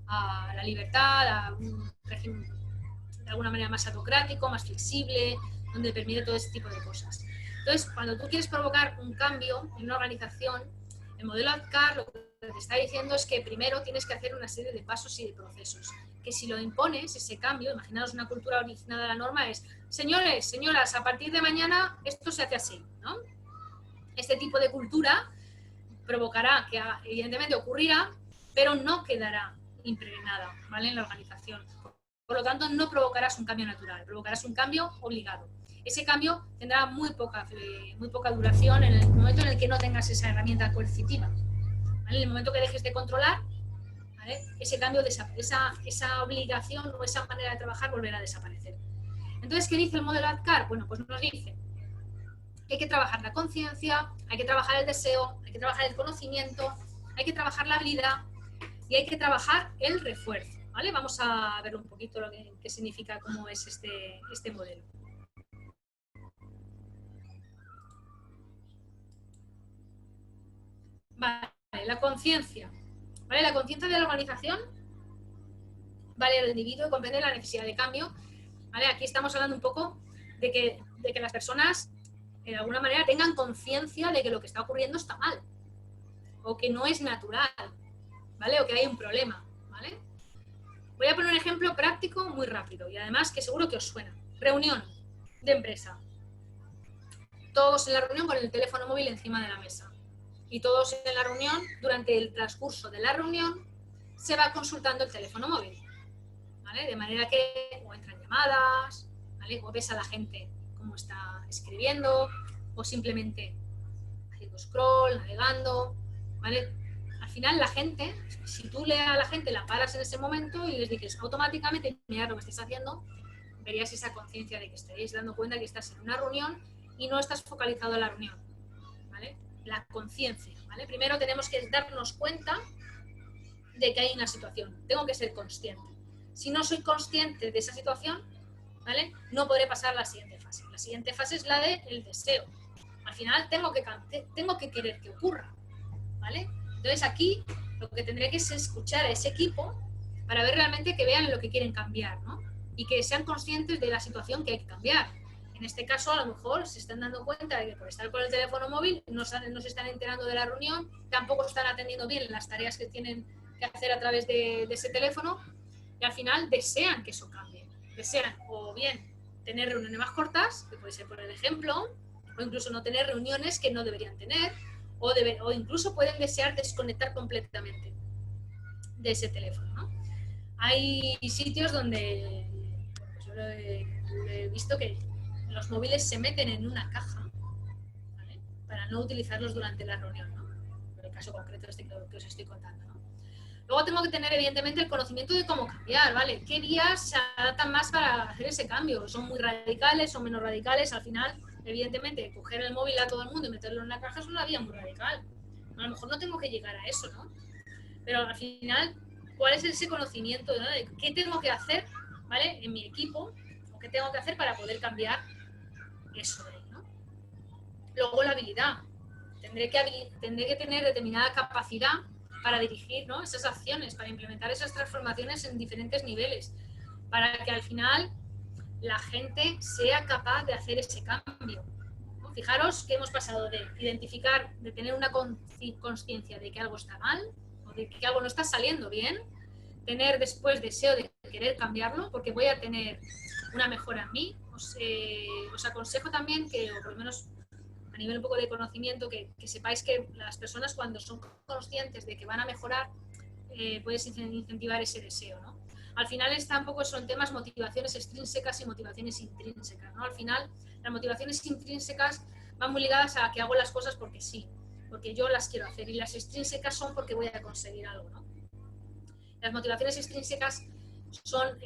a la libertad, a un régimen de alguna manera más autocrático, más flexible, donde permite todo ese tipo de cosas. Entonces, cuando tú quieres provocar un cambio en una organización, el modelo ADKAR lo que te está diciendo es que primero tienes que hacer una serie de pasos y de procesos, que si lo impones, ese cambio, imaginaos una cultura originada a la norma, es: señores, señoras, a partir de mañana esto se hace así, ¿no? Este tipo de cultura provocará que evidentemente ocurrirá, pero no quedará impregnada, ¿vale?, en la organización. Por lo tanto, no provocarás un cambio natural, provocarás un cambio obligado. Ese cambio tendrá muy poca duración en el momento en el que no tengas esa herramienta coercitiva, ¿vale? En el momento que dejes de controlar, ¿vale?, ese cambio, esa obligación o esa manera de trabajar volverá a desaparecer. Entonces, ¿qué dice el modelo ADKAR? Bueno, pues nos dice que hay que trabajar la conciencia, hay que trabajar el deseo, hay que trabajar el conocimiento, hay que trabajar la habilidad y hay que trabajar el refuerzo, ¿vale? Vamos a ver un poquito lo que significa, cómo es este modelo. Vale, la conciencia. ¿Vale? La conciencia de la organización, ¿vale?, el individuo comprende la necesidad de cambio, ¿vale? Aquí estamos hablando un poco de que las personas, de alguna manera, tengan conciencia de que lo que está ocurriendo está mal, o que no es natural, ¿vale?, o que hay un problema, ¿vale? Voy a poner un ejemplo práctico muy rápido y además que seguro que os suena. Reunión de empresa. Todos en la reunión con el teléfono móvil encima de la mesa. Y todos en la reunión, durante el transcurso de la reunión, se va consultando el teléfono móvil, ¿vale? De manera que o entran llamadas, ¿vale?, o ves a la gente cómo está escribiendo, o simplemente haciendo scroll, navegando, ¿vale? Al final la gente, si tú le a la gente la paras en ese momento y les dices automáticamente: mirad lo que estáis haciendo, verías esa conciencia de que estaréis dando cuenta que estás en una reunión y no estás focalizado en la reunión, ¿vale? La conciencia, ¿vale? Primero tenemos que darnos cuenta de que hay una situación. Tengo que ser consciente. Si no soy consciente de esa situación, ¿vale?, no podré pasar a la siguiente fase. La siguiente fase es la del deseo. Al final tengo que querer que ocurra, ¿vale? Entonces aquí lo que tendré que es escuchar a ese equipo para ver realmente que vean lo que quieren cambiar, ¿no? Y que sean conscientes de la situación que hay que cambiar. En este caso, a lo mejor se están dando cuenta de que por estar con el teléfono móvil no se están enterando de la reunión, tampoco están atendiendo bien las tareas que tienen que hacer a través de ese teléfono, y al final desean que eso cambie. Desean o bien tener reuniones más cortas, que puede ser por el ejemplo, o incluso no tener reuniones que no deberían tener, o incluso pueden desear desconectar completamente de ese teléfono, ¿no? Hay sitios donde, pues yo lo he visto, que los móviles se meten en una caja, ¿vale?, para no utilizarlos durante la reunión, ¿no?, en el caso concreto que os estoy contando, ¿no? Luego tengo que tener, evidentemente, el conocimiento de cómo cambiar, ¿vale? ¿Qué vías se adaptan más para hacer ese cambio? ¿Son muy radicales? ¿Son menos radicales? Al final, evidentemente, coger el móvil a todo el mundo y meterlo en una caja es una vía muy radical. A lo mejor no tengo que llegar a eso, ¿no? Pero al final, ¿cuál es ese conocimiento, ¿no?, de qué tengo que hacer, ¿vale?, en mi equipo, o qué tengo que hacer para poder cambiar eso de ahí, ¿no? Luego la habilidad. Tendré que tener determinada capacidad para dirigir, ¿no?, esas acciones, para implementar esas transformaciones en diferentes niveles, para que al final la gente sea capaz de hacer ese cambio, ¿no? Fijaros que hemos pasado de identificar, de tener una conciencia de que algo está mal o de que algo no está saliendo bien, tener después deseo de querer cambiarlo porque voy a tener una mejora en mí. Os aconsejo también que, o por lo menos a nivel un poco de conocimiento, que sepáis que las personas, cuando son conscientes de que van a mejorar, puedes incentivar ese deseo, ¿no? Al final tampoco son temas motivaciones extrínsecas y motivaciones intrínsecas, ¿no? Al final las motivaciones intrínsecas van muy ligadas a que hago las cosas porque sí, porque yo las quiero hacer, y las extrínsecas son porque voy a conseguir algo, ¿no? Las motivaciones extrínsecas son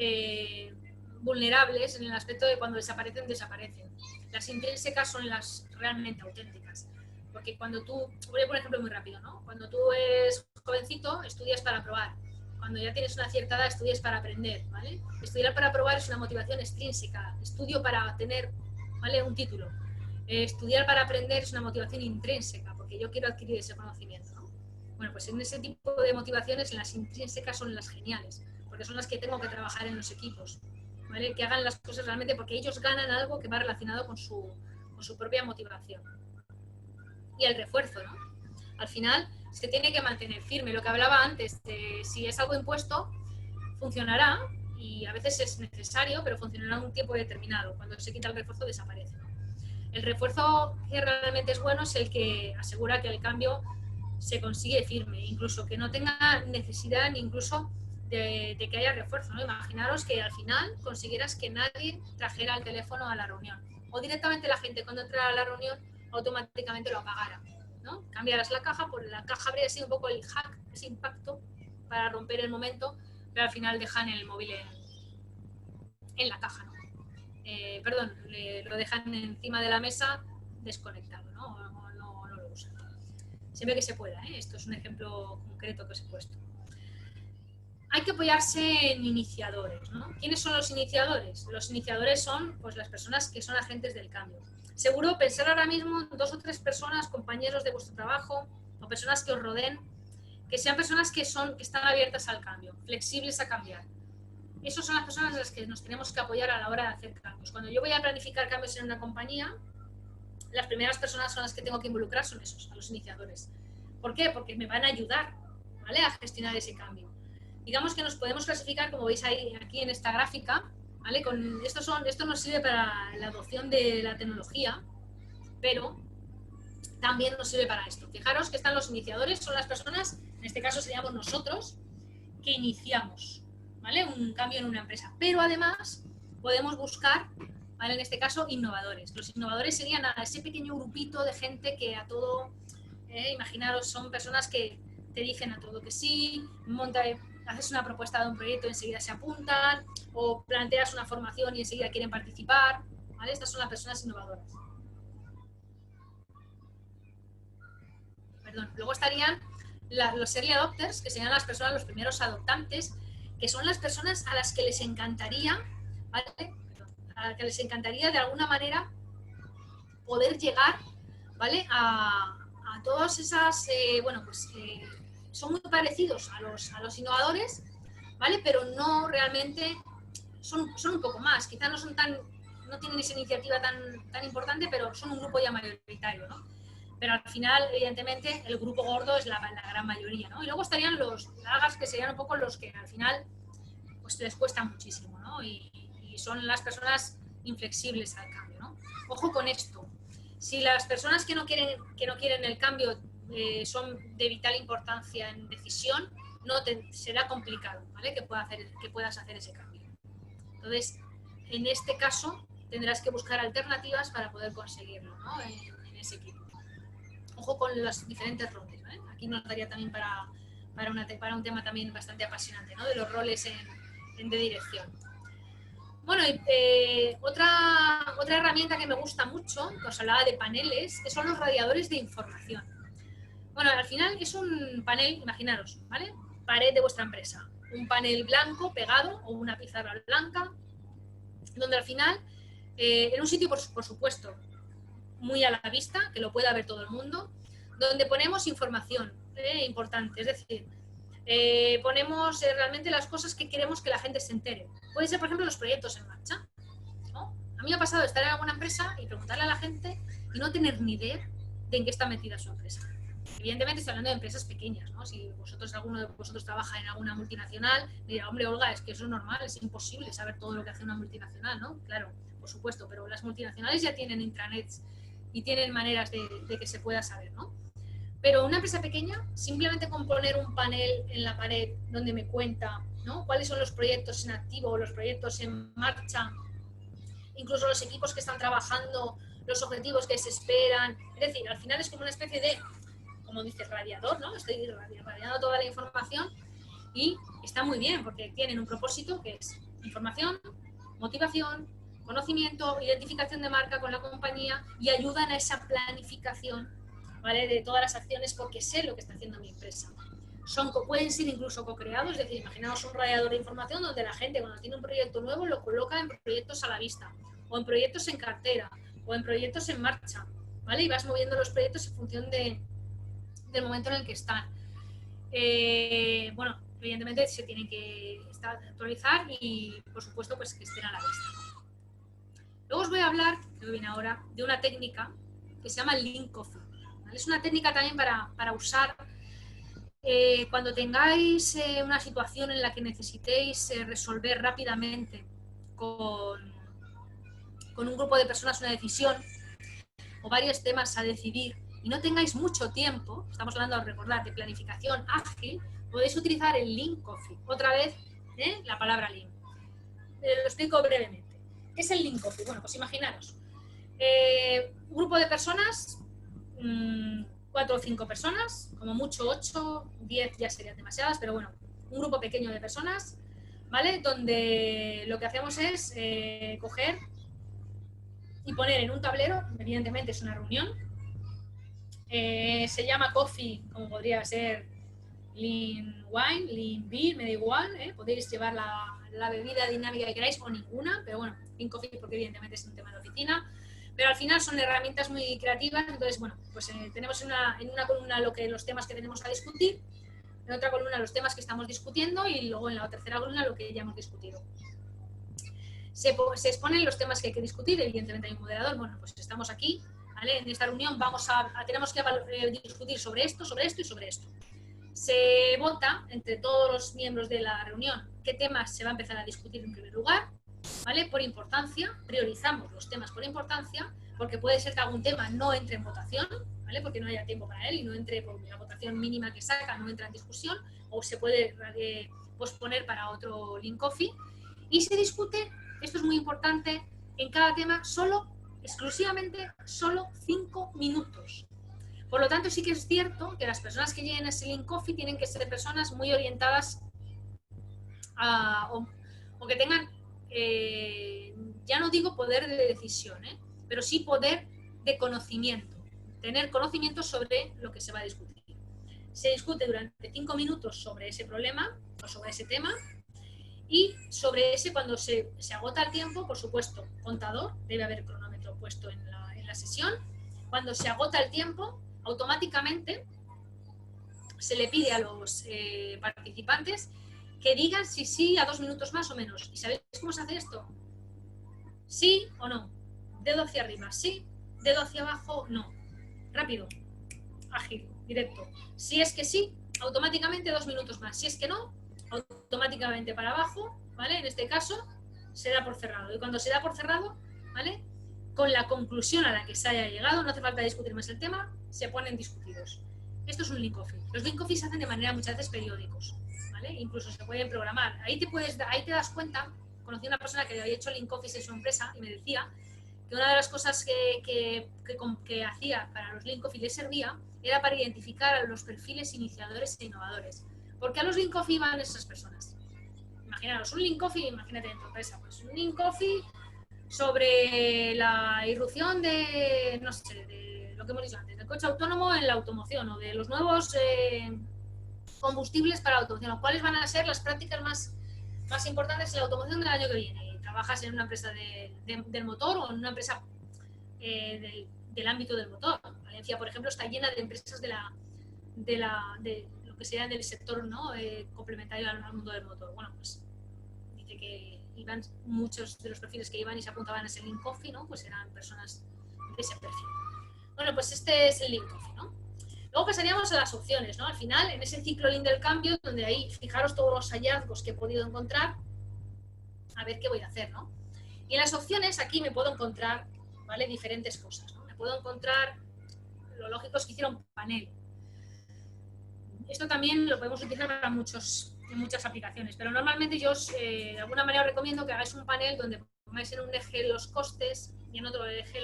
vulnerables en el aspecto de cuando desaparecen, desaparecen. Las intrínsecas son las realmente auténticas. Porque cuando tú, voy a poner un ejemplo muy rápido, ¿no? Cuando tú eres jovencito, estudias para probar. Cuando ya tienes una cierta edad, estudias para aprender, ¿vale? Estudiar para probar es una motivación extrínseca. Estudio para tener, ¿vale?, un título. Estudiar para aprender es una motivación intrínseca, porque yo quiero adquirir ese conocimiento, ¿no? Bueno, pues en ese tipo de motivaciones, las intrínsecas son las geniales, porque son las que tengo que trabajar en los equipos, ¿vale? Que hagan las cosas realmente porque ellos ganan algo que va relacionado con su propia motivación. Y el refuerzo, ¿no? Al final se tiene que mantener firme. Lo que hablaba antes, si es algo impuesto, funcionará, y a veces es necesario, pero funcionará un tiempo determinado. Cuando se quita el refuerzo, desaparece, ¿no? El refuerzo que realmente es bueno es el que asegura que el cambio se consigue firme, incluso que no tenga necesidad ni incluso de que haya refuerzo, ¿no? Imaginaros que al final consiguieras que nadie trajera el teléfono a la reunión, o directamente la gente cuando entrara a la reunión automáticamente lo apagara, ¿no? Cambiaras la caja, pues la caja habría sido un poco el hack, ese impacto para romper el momento, pero al final dejan el móvil en la caja, ¿no? Lo dejan encima de la mesa desconectado, ¿no? No lo usan. Siempre que se pueda, ¿eh? Esto es un ejemplo concreto que os he puesto. Hay que apoyarse en iniciadores, ¿no? ¿Quiénes son los iniciadores? Los iniciadores son, pues, las personas que son agentes del cambio. Seguro pensar ahora mismo en 2 o 3 personas, compañeros de vuestro trabajo o personas que os rodeen, que sean personas que están abiertas al cambio, flexibles a cambiar. Esas son las personas en las que nos tenemos que apoyar a la hora de hacer cambios. Cuando yo voy a planificar cambios en una compañía, las primeras personas son las que tengo que involucrar son esos, a los iniciadores. ¿Por qué? Porque me van a ayudar, ¿vale?, a gestionar ese cambio. Digamos que nos podemos clasificar, como veis aquí en esta gráfica, ¿vale? Esto nos sirve para la adopción de la tecnología, pero también nos sirve para esto. Fijaros que están los iniciadores, son las personas, en este caso seríamos nosotros, que iniciamos, ¿vale?, un cambio en una empresa. Pero además podemos buscar, ¿vale?, en este caso, innovadores. Los innovadores serían ese pequeño grupito de gente que a todo, imaginaros, son personas que te dicen a todo que sí, haces una propuesta de un proyecto y enseguida se apuntan, o planteas una formación y enseguida quieren participar, ¿vale? Estas son las personas innovadoras. Perdón. Luego estarían los early adopters, que serían las personas, los primeros adoptantes, que son las personas a las que les encantaría, ¿vale?, a las que les encantaría de alguna manera poder llegar, ¿vale?, a todas esas, son muy parecidos a los innovadores, ¿vale?, pero no realmente, son un poco más, quizás no tienen esa iniciativa tan importante, pero son un grupo ya mayoritario, ¿no? Pero al final, evidentemente, el grupo gordo es la gran mayoría, ¿no? Y luego estarían los lagas, que serían un poco los que al final pues les cuesta muchísimo, ¿no? Y son las personas inflexibles al cambio, ¿no? Ojo con esto. Si las personas que no quieren el cambio son de vital importancia en decisión, será complicado, ¿vale?, que puedas hacer ese cambio. Entonces, en este caso, tendrás que buscar alternativas para poder conseguirlo, ¿no?, en ese equipo. Ojo con los diferentes roles, ¿eh? Aquí nos daría también para un tema también bastante apasionante, ¿no?, de los roles de dirección. Bueno, otra herramienta que me gusta mucho, que os hablaba de paneles, que son los radiadores de información. Bueno, al final es un panel, imaginaros, ¿vale?, pared de vuestra empresa, un panel blanco pegado o una pizarra blanca, donde al final, en un sitio, por supuesto, muy a la vista, que lo pueda ver todo el mundo, donde ponemos información importante, es decir, ponemos realmente las cosas que queremos que la gente se entere. Pueden ser, por ejemplo, los proyectos en marcha, ¿no? A mí me ha pasado estar en alguna empresa y preguntarle a la gente y no tener ni idea de en qué está metida su empresa. Evidentemente estoy hablando de empresas pequeñas, ¿no? Si alguno de vosotros trabaja en alguna multinacional, me dirá, hombre, Olga, es que eso es normal, es imposible saber todo lo que hace una multinacional, ¿no? Claro, por supuesto, pero las multinacionales ya tienen intranets y tienen maneras de que se pueda saber, ¿no? Pero una empresa pequeña, simplemente con poner un panel en la pared donde me cuenta, ¿no?, cuáles son los proyectos en activo, los proyectos en marcha, incluso los equipos que están trabajando los objetivos que se esperan. Es decir, al final es como una especie de, como dices, radiador, ¿no? Estoy radiando toda la información y está muy bien porque tienen un propósito que es información, motivación, conocimiento, identificación de marca con la compañía y ayudan a esa planificación, ¿vale? De todas las acciones porque sé lo que está haciendo mi empresa. Pueden ser incluso co-creados, es decir, imaginaos un radiador de información donde la gente cuando tiene un proyecto nuevo lo coloca en proyectos a la vista, o en proyectos en cartera, o en proyectos en marcha, ¿vale? Y vas moviendo los proyectos en función del momento en el que están. Bueno, evidentemente se tienen que actualizar y, por supuesto, pues que estén a la vista. Luego os voy a hablar, que viene ahora, de una técnica que se llama Lean Coffee, ¿vale? Es una técnica también para usar cuando tengáis una situación en la que necesitéis resolver rápidamente con un grupo de personas una decisión o varios temas a decidir y no tengáis mucho tiempo, estamos hablando, recordad, de planificación ágil, podéis utilizar el Lean Coffee. Otra vez, la palabra Lean. Lo explico brevemente. ¿Qué es el Lean Coffee? Bueno, pues imaginaros, un grupo de personas, 4 o 5 personas, como mucho 8, 10 ya serían demasiadas, pero bueno, un grupo pequeño de personas, ¿vale? Donde lo que hacemos es coger y poner en un tablero, evidentemente es una reunión, se llama coffee, como podría ser Lean Wine, Lean Beer, me da igual, podéis llevar la bebida dinámica que queráis o ninguna, pero bueno, Lean Coffee porque evidentemente es un tema de oficina, pero al final son herramientas muy creativas, entonces bueno, pues tenemos en una columna los temas que tenemos a discutir, en otra columna los temas que estamos discutiendo y luego en la tercera columna lo que ya hemos discutido. Se exponen los temas que hay que discutir, evidentemente hay un moderador, bueno, pues estamos aquí, ¿vale? En esta reunión tenemos que discutir sobre esto y sobre esto. Se vota entre todos los miembros de la reunión qué temas se va a empezar a discutir en primer lugar, ¿vale? Por importancia, priorizamos los temas por importancia, porque puede ser que algún tema no entre en votación, ¿vale? Porque no haya tiempo para él y no entre por la votación mínima que saca, no entra en discusión, o se puede posponer para otro Lean Coffee, y se discute, esto es muy importante, en cada tema exclusivamente 5 minutos. Por lo tanto, sí que es cierto que las personas que lleguen a ese Lean Coffee tienen que ser personas muy orientadas o que tengan, ya no digo poder de decisión, pero sí poder de conocimiento, tener conocimiento sobre lo que se va a discutir. Se discute durante 5 minutos sobre ese problema o sobre ese tema y sobre ese, cuando se agota el tiempo, por supuesto, contador, debe haber cronómetro puesto en la sesión. Cuando se agota el tiempo, automáticamente se le pide a los participantes que digan si sí a 2 minutos más o menos. ¿Y sabéis cómo se hace esto? ¿Sí o no? Dedo hacia arriba, sí. Dedo hacia abajo, no. Rápido, ágil, directo. Si es que sí, automáticamente 2 minutos más. Si es que no, automáticamente para abajo, ¿vale? En este caso, se da por cerrado. Y cuando se da por cerrado, ¿vale? Con la conclusión a la que se haya llegado, no hace falta discutir más el tema, se ponen discutidos. Esto es un Lean Coffee. Los Lean Coffee se hacen de manera muchas veces periódicos, ¿vale? Incluso se pueden programar. Ahí te das cuenta. Conocí a una persona que había hecho Lean Coffees en su empresa y me decía que una de las cosas que hacía para los Lean Coffee le servía era para identificar a los perfiles iniciadores e innovadores. Porque a los Lean Coffee van esas personas. Imaginaros, un Lean Coffee, imagínate en tu empresa, pues un Lean Coffee sobre la irrupción de, no sé, de lo que hemos dicho antes, del coche autónomo en la automoción o de los nuevos combustibles para la automoción, cuáles van a ser las prácticas más importantes en la automoción del año que viene. Trabajas en una empresa del motor o en una empresa del ámbito del motor. Valencia, por ejemplo, está llena de empresas de lo que sería del sector, ¿no? Complementario al mundo del motor. Bueno, pues dice que iban muchos de los perfiles que iban y se apuntaban a ese Lean Coffee, ¿no? Pues eran personas de ese perfil. Bueno, pues este es el Lean Coffee, ¿no? Luego pasaríamos a las opciones, ¿no? Al final, en ese ciclo Lean del cambio, donde ahí fijaros todos los hallazgos que he podido encontrar, a ver qué voy a hacer, ¿no? Y en las opciones aquí me puedo encontrar, ¿vale? Diferentes cosas, ¿no? Me puedo encontrar, lo lógico es que hiciera un panel. Esto también lo podemos utilizar para muchas aplicaciones, pero normalmente yo de alguna manera os recomiendo que hagáis un panel donde pongáis en un eje los costes y en otro eje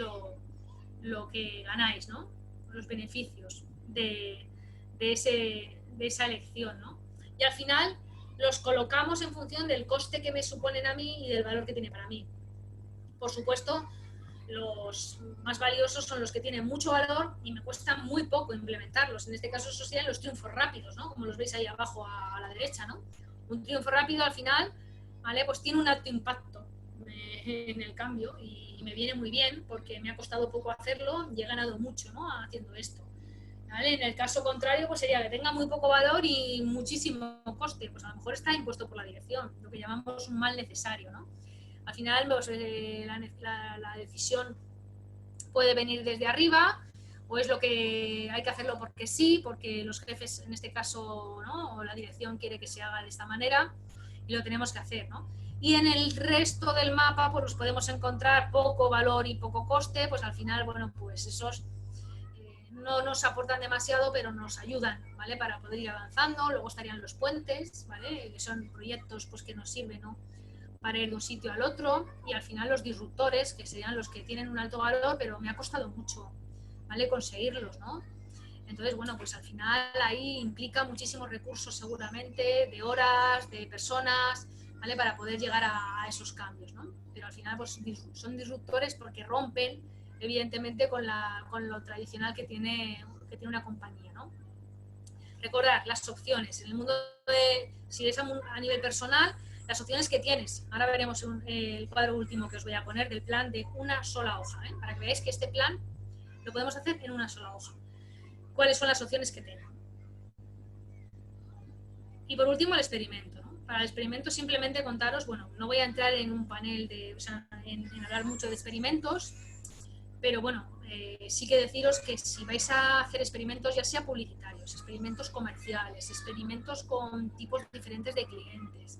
lo que ganáis, ¿no? Los beneficios de esa elección, ¿no? Y al final los colocamos en función del coste que me suponen a mí y del valor que tiene para mí. Por supuesto, los más valiosos son los que tienen mucho valor y me cuesta muy poco implementarlos. En este caso, esos serían los triunfos rápidos, ¿no? Como los veis ahí abajo a la derecha, ¿no? Un triunfo rápido al final, ¿vale? Pues tiene un alto impacto en el cambio y me viene muy bien porque me ha costado poco hacerlo y he ganado mucho, ¿no? Haciendo esto. ¿Vale? En el caso contrario, pues sería que tenga muy poco valor y muchísimo coste. Pues a lo mejor está impuesto por la dirección, lo que llamamos un mal necesario, ¿no? Al final, pues, la decisión puede venir desde arriba o es lo que hay que hacerlo porque sí, porque los jefes, en este caso, ¿no? O la dirección quiere que se haga de esta manera y lo tenemos que hacer, ¿no? Y en el resto del mapa, pues podemos encontrar poco valor y poco coste, pues al final, bueno, pues esos no nos aportan demasiado, pero nos ayudan, ¿vale? Para poder ir avanzando. Luego estarían los puentes, ¿vale? Que son proyectos pues, que nos sirven, ¿no? Para ir de un sitio al otro. Y al final los disruptores, que serían los que tienen un alto valor, pero me ha costado mucho, ¿vale? Conseguirlos, ¿no? Entonces, bueno, pues al final ahí implica muchísimos recursos seguramente, de horas, de personas, ¿vale? Para poder llegar a esos cambios, ¿no? Pero al final pues, son disruptores porque rompen evidentemente con lo tradicional que tiene una compañía, ¿no? Recordar las opciones. En el mundo si es a nivel personal, las opciones que tienes. Ahora veremos el cuadro último que os voy a poner del plan de una sola hoja, ¿eh? Para que veáis que este plan lo podemos hacer en una sola hoja. ¿Cuáles son las opciones que tengo? Y por último, el experimento, ¿no? Para el experimento simplemente contaros, bueno, no voy a entrar en un panel en hablar mucho de experimentos, pero bueno, sí que deciros que si vais a hacer experimentos, ya sea publicitarios, experimentos comerciales, experimentos con tipos diferentes de clientes,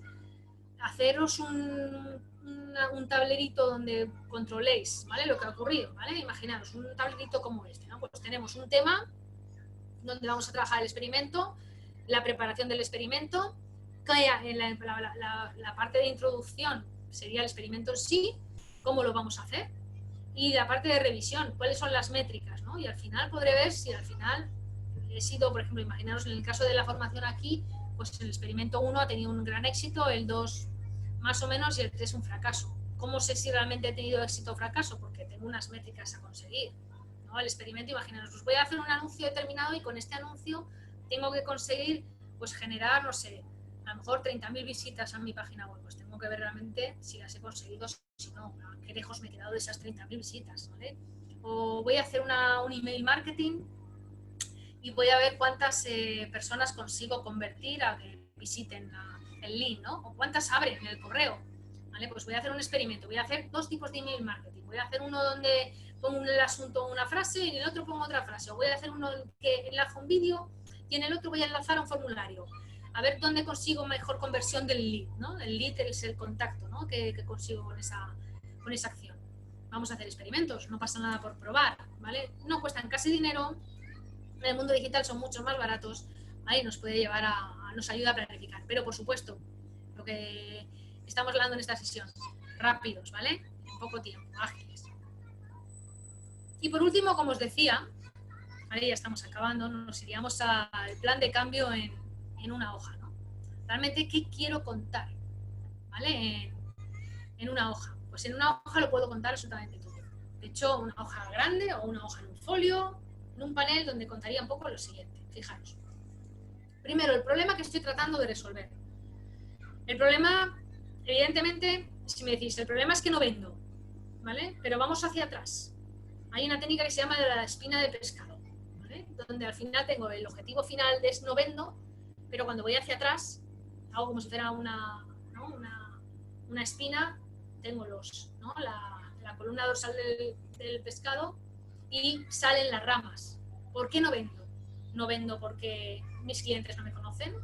haceros un tablerito donde controléis, ¿vale? Lo que ha ocurrido, ¿vale? Imaginaros un tablerito como este, ¿no? Pues tenemos un tema donde vamos a trabajar el experimento, la preparación del experimento, en la parte de introducción sería el experimento en sí, cómo lo vamos a hacer, y la parte de revisión, cuáles son las métricas, ¿no? Y al final podré ver si al final he sido, por ejemplo, imaginaros en el caso de la formación aquí, pues el experimento 1 ha tenido un gran éxito, el 2 más o menos y el 3 un fracaso. ¿Cómo sé si realmente he tenido éxito o fracaso? Porque tengo unas métricas a conseguir, ¿no? El experimento, imaginaros, pues voy a hacer un anuncio determinado y con este anuncio tengo que conseguir, pues generar, no sé, a lo mejor 30.000 visitas a mi página web, pues tengo que ver realmente si las he conseguido, si no, a qué lejos me he quedado de esas 30.000 visitas, ¿vale? O voy a hacer un email marketing y voy a ver cuántas personas consigo convertir a que visiten el link, ¿no? O cuántas abren el correo, ¿vale? Pues voy a hacer un experimento, voy a hacer 2 tipos de email marketing, voy a hacer uno donde pongo en el asunto una frase y en el otro pongo otra frase, o voy a hacer uno que enlaza un vídeo y en el otro voy a enlazar un formulario. A ver dónde consigo mejor conversión del lead, ¿no? El lead es el contacto, ¿no? que consigo con esa acción. Vamos a hacer experimentos, no pasa nada por probar, ¿vale? No cuestan casi dinero, en el mundo digital son mucho más baratos, ¿vale? Nos puede llevar nos ayuda a planificar, pero por supuesto, lo que estamos hablando en esta sesión, rápidos, ¿vale? En poco tiempo, ágiles. Y por último, como os decía, ahí ya estamos acabando, nos iríamos al plan de cambio en una hoja, ¿no? Realmente, ¿qué quiero contar? ¿Vale? En una hoja. Pues en una hoja lo puedo contar absolutamente todo. De hecho, una hoja grande o una hoja en un folio, en un panel donde contaría un poco lo siguiente. Fijaros. Primero, el problema que estoy tratando de resolver. El problema, evidentemente, si me decís, el problema es que no vendo, ¿vale? Pero vamos hacia atrás. Hay una técnica que se llama la espina de pescado, ¿vale? Donde al final tengo el objetivo final de no vendo, pero cuando voy hacia atrás, hago como si fuera una espina, tengo ¿no? la columna dorsal del pescado y salen las ramas. ¿Por qué no vendo? No vendo porque mis clientes no me conocen,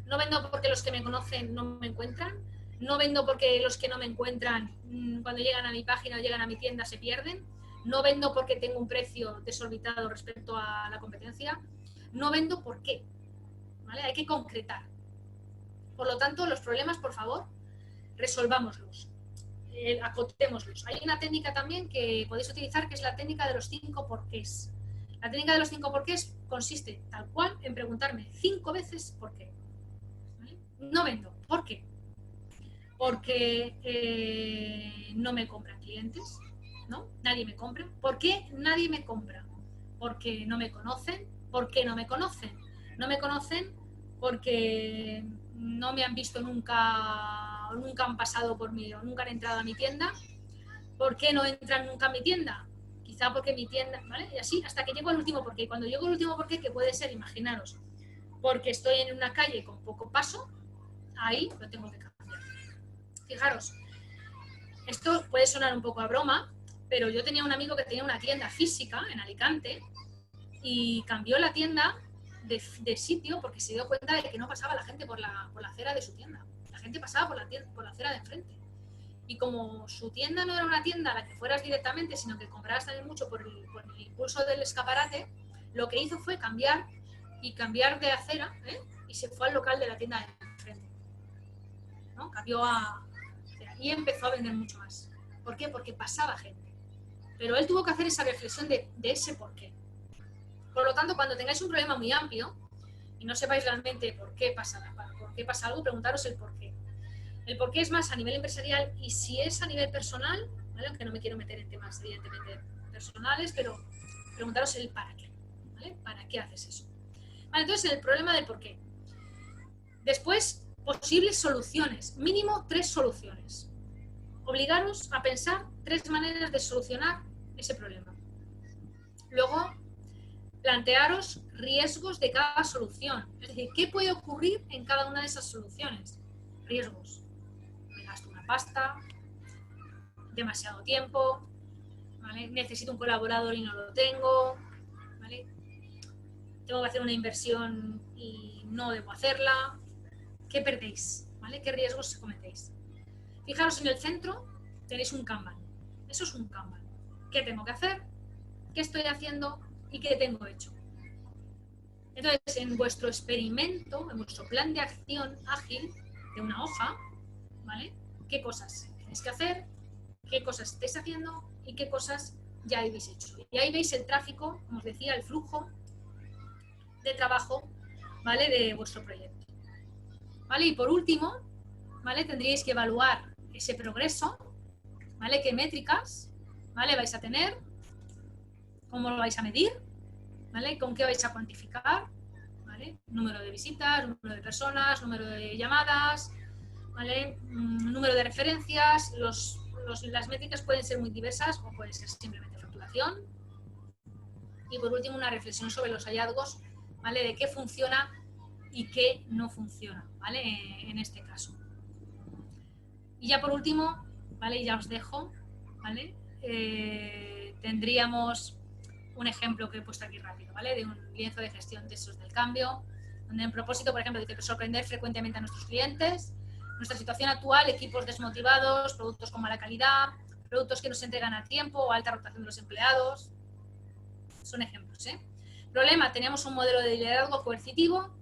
no vendo porque los que me conocen no me encuentran, no vendo porque los que no me encuentran cuando llegan a mi página o llegan a mi tienda se pierden, no vendo porque tengo un precio desorbitado respecto a la competencia, no vendo ¿por qué? ¿Vale? Hay que concretar. Por lo tanto, los problemas, por favor, resolvámoslos. acotémoslos. Hay una técnica también que podéis utilizar, que es la técnica de los 5 porqués. La técnica de los 5 porqués consiste, tal cual, en preguntarme 5 veces por qué. ¿Vale? No vendo, ¿por qué? Porque no me compran clientes, ¿no? Nadie me compra. ¿Por qué nadie me compra? Porque no me conocen. ¿Por qué no me conocen? No me conocen porque no me han visto nunca, o nunca han pasado por mí, o nunca han entrado a mi tienda. ¿Por qué no entran nunca a mi tienda? Quizá porque mi tienda, ¿vale? Y así hasta que llego al último porqué. Cuando llego al último porqué, que puede ser, imaginaros, porque estoy en una calle con poco paso, ahí lo tengo que cambiar. Fijaros, esto puede sonar un poco a broma, pero yo tenía un amigo que tenía una tienda física en Alicante y cambió la tienda de sitio porque se dio cuenta de que no pasaba la gente por la acera de su tienda. La gente pasaba por la acera de enfrente. Y como su tienda no era una tienda a la que fueras directamente, sino que comprabas también mucho por el impulso del escaparate, lo que hizo fue cambiar de acera, y se fue al local de la tienda de enfrente, ¿no? Cambió y empezó a vender mucho más. ¿Por qué? Porque pasaba gente. Pero él tuvo que hacer esa reflexión de ese por qué. Por lo tanto, cuando tengáis un problema muy amplio y no sepáis realmente por qué pasa algo, preguntaros el por qué. El por qué es más a nivel empresarial, y si es a nivel personal, ¿vale? Aunque no me quiero meter en temas evidentemente personales, pero preguntaros el para qué, ¿vale? ¿Para qué haces eso? Vale, entonces el problema del por qué. Después, posibles soluciones, mínimo 3 soluciones. Obligaros a pensar 3 maneras de solucionar ese problema. Luego, plantearos riesgos de cada solución. Es decir, ¿qué puede ocurrir en cada una de esas soluciones? Riesgos. Me gasto una pasta, demasiado tiempo, ¿vale? Necesito un colaborador y no lo tengo, ¿vale? Tengo que hacer una inversión y no debo hacerla. ¿Qué perdéis? ¿Vale? ¿Qué riesgos cometéis? Fijaros, en el centro tenéis un Kanban. Eso es un Kanban. ¿Qué tengo que hacer? ¿Qué estoy haciendo? ¿Y qué tengo hecho? Entonces, en vuestro experimento, en vuestro plan de acción ágil de una hoja, ¿vale? ¿Qué cosas tenéis que hacer? ¿Qué cosas estáis haciendo? ¿Y qué cosas ya habéis hecho? Y ahí veis el tráfico, como os decía, el flujo de trabajo, ¿vale? De vuestro proyecto. ¿Vale? Y por último, ¿vale? Tendríais que evaluar ese progreso, ¿vale? ¿Qué métricas, ¿vale? vais a tener? ¿Cómo lo vais a medir? ¿Vale? ¿Con qué vais a cuantificar? ¿Vale? Número de visitas, número de personas, número de llamadas, ¿vale? Número de referencias. Las métricas pueden ser muy diversas o puede ser simplemente facturación. Y por último, una reflexión sobre los hallazgos, ¿vale? De qué funciona y qué no funciona, ¿vale? En este caso. Y ya por último, ¿vale? Ya os dejo, ¿vale? Tendríamos un ejemplo que he puesto aquí rápido, ¿vale? De un lienzo de gestión de esos del cambio, donde en propósito, por ejemplo, dice sorprender frecuentemente a nuestros clientes, nuestra situación actual, equipos desmotivados, productos con mala calidad, productos que no se entregan a tiempo o alta rotación de los empleados. Son ejemplos, ¿eh? Problema, teníamos un modelo de liderazgo coercitivo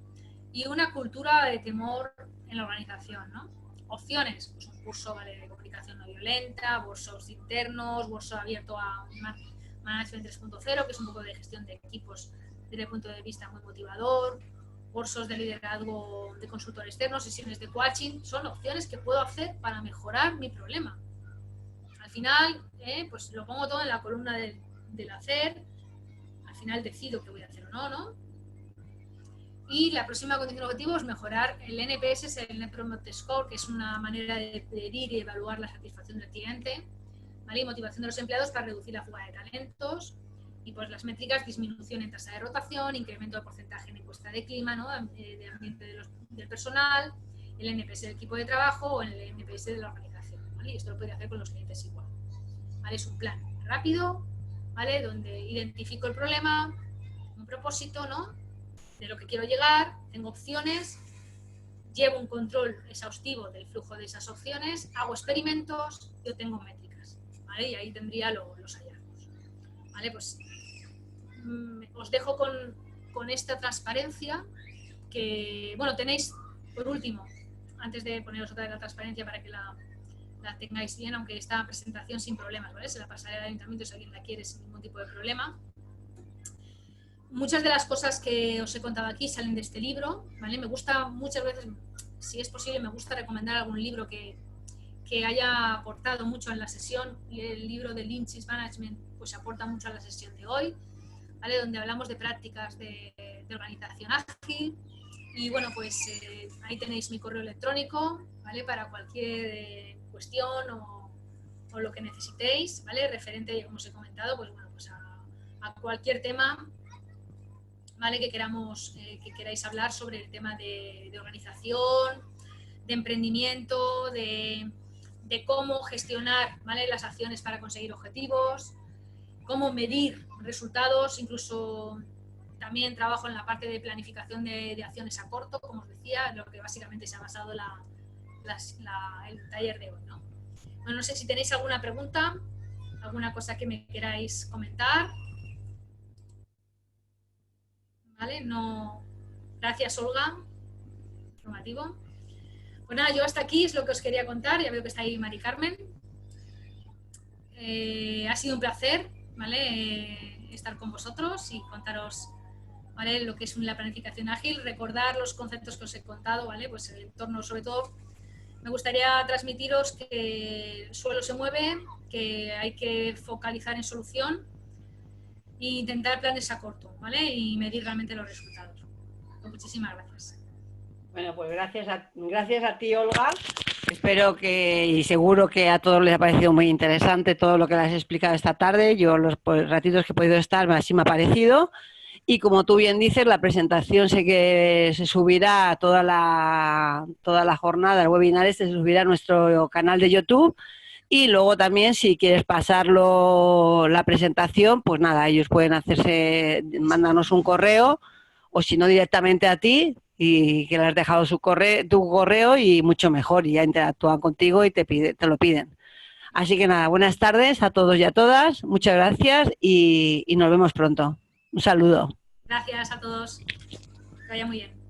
y una cultura de temor en la organización, ¿no? Opciones, pues un curso, ¿vale? De comunicación no violenta, cursos internos, curso abierto a Management 3.0, que es un poco de gestión de equipos desde el punto de vista muy motivador, cursos de liderazgo de consultor externo, sesiones de coaching, son opciones que puedo hacer para mejorar mi problema. Al final, pues lo pongo todo en la columna del hacer, al final decido qué voy a hacer o no, ¿no? Y la próxima condición objetivo es mejorar el NPS, es el Net Promoter Score, que es una manera de medir y evaluar la satisfacción del cliente, ¿vale? Y motivación de los empleados para reducir la fuga de talentos. Y pues las métricas, disminución en tasa de rotación, incremento de porcentaje en encuesta de clima, ¿no? De ambiente del personal, el NPS del equipo de trabajo o el NPS de la organización, ¿vale? Y esto lo puede hacer con los clientes igual, ¿vale? Es un plan rápido, ¿vale? Donde identifico el problema, un propósito, ¿no? De lo que quiero llegar, tengo opciones, llevo un control exhaustivo del flujo de esas opciones, hago experimentos, yo tengo métricas, ¿vale? Y ahí tendría los hallazgos, ¿vale? Pues os dejo con esta transparencia que, bueno, tenéis, por último, antes de poneros otra de la transparencia para que la la tengáis bien, aunque esta presentación sin problemas, ¿vale? Se la pasaré al ayuntamiento si alguien la quiere sin ningún tipo de problema. Muchas de las cosas que os he contado aquí salen de este libro, ¿vale? Me gusta muchas veces, si es posible, me gusta recomendar algún libro que haya aportado mucho en la sesión, y el libro de Lean Change Management pues aporta mucho a la sesión de hoy, ¿vale? Donde hablamos de prácticas de organización ágil. Y bueno, pues ahí tenéis mi correo electrónico, ¿vale? Para cualquier cuestión o lo que necesitéis, ¿vale? Referente, como os he comentado, pues bueno, pues a cualquier tema, ¿vale? Que queráis hablar sobre el tema de organización, de emprendimiento, de cómo gestionar, ¿vale? Las acciones para conseguir objetivos, cómo medir resultados, incluso también trabajo en la parte de planificación de acciones a corto, como os decía, lo que básicamente se ha basado el taller de hoy, ¿no? Bueno, no sé si tenéis alguna pregunta, alguna cosa que me queráis comentar. ¿Vale? No. Gracias, Olga. Informativo. Pues nada, yo hasta aquí es lo que os quería contar. Ya veo que está ahí Mari Carmen. Ha sido un placer, ¿vale? Estar con vosotros y contaros, ¿vale? Lo que es la planificación ágil, recordar los conceptos que os he contado, ¿vale? Pues el entorno, sobre todo, me gustaría transmitiros que el suelo se mueve, que hay que focalizar en solución e intentar planes a corto, ¿vale? Y medir realmente los resultados. Pues muchísimas gracias. Bueno, pues gracias a ti, Olga. Espero que, y seguro que a todos les ha parecido muy interesante todo lo que les has explicado esta tarde. Yo los ratitos que he podido estar, así me ha parecido. Y como tú bien dices, la presentación sé que se subirá toda la jornada, el webinar se subirá a nuestro canal de YouTube. Y luego también, si quieres pasarlo la presentación, pues nada, ellos pueden mandarnos un correo, o si no directamente a ti, y que le has dejado tu correo, y mucho mejor, y ya interactúan contigo y te lo piden. Así que nada, buenas tardes a todos y a todas, muchas gracias y nos vemos pronto. Un saludo. Gracias a todos. Que vaya muy bien.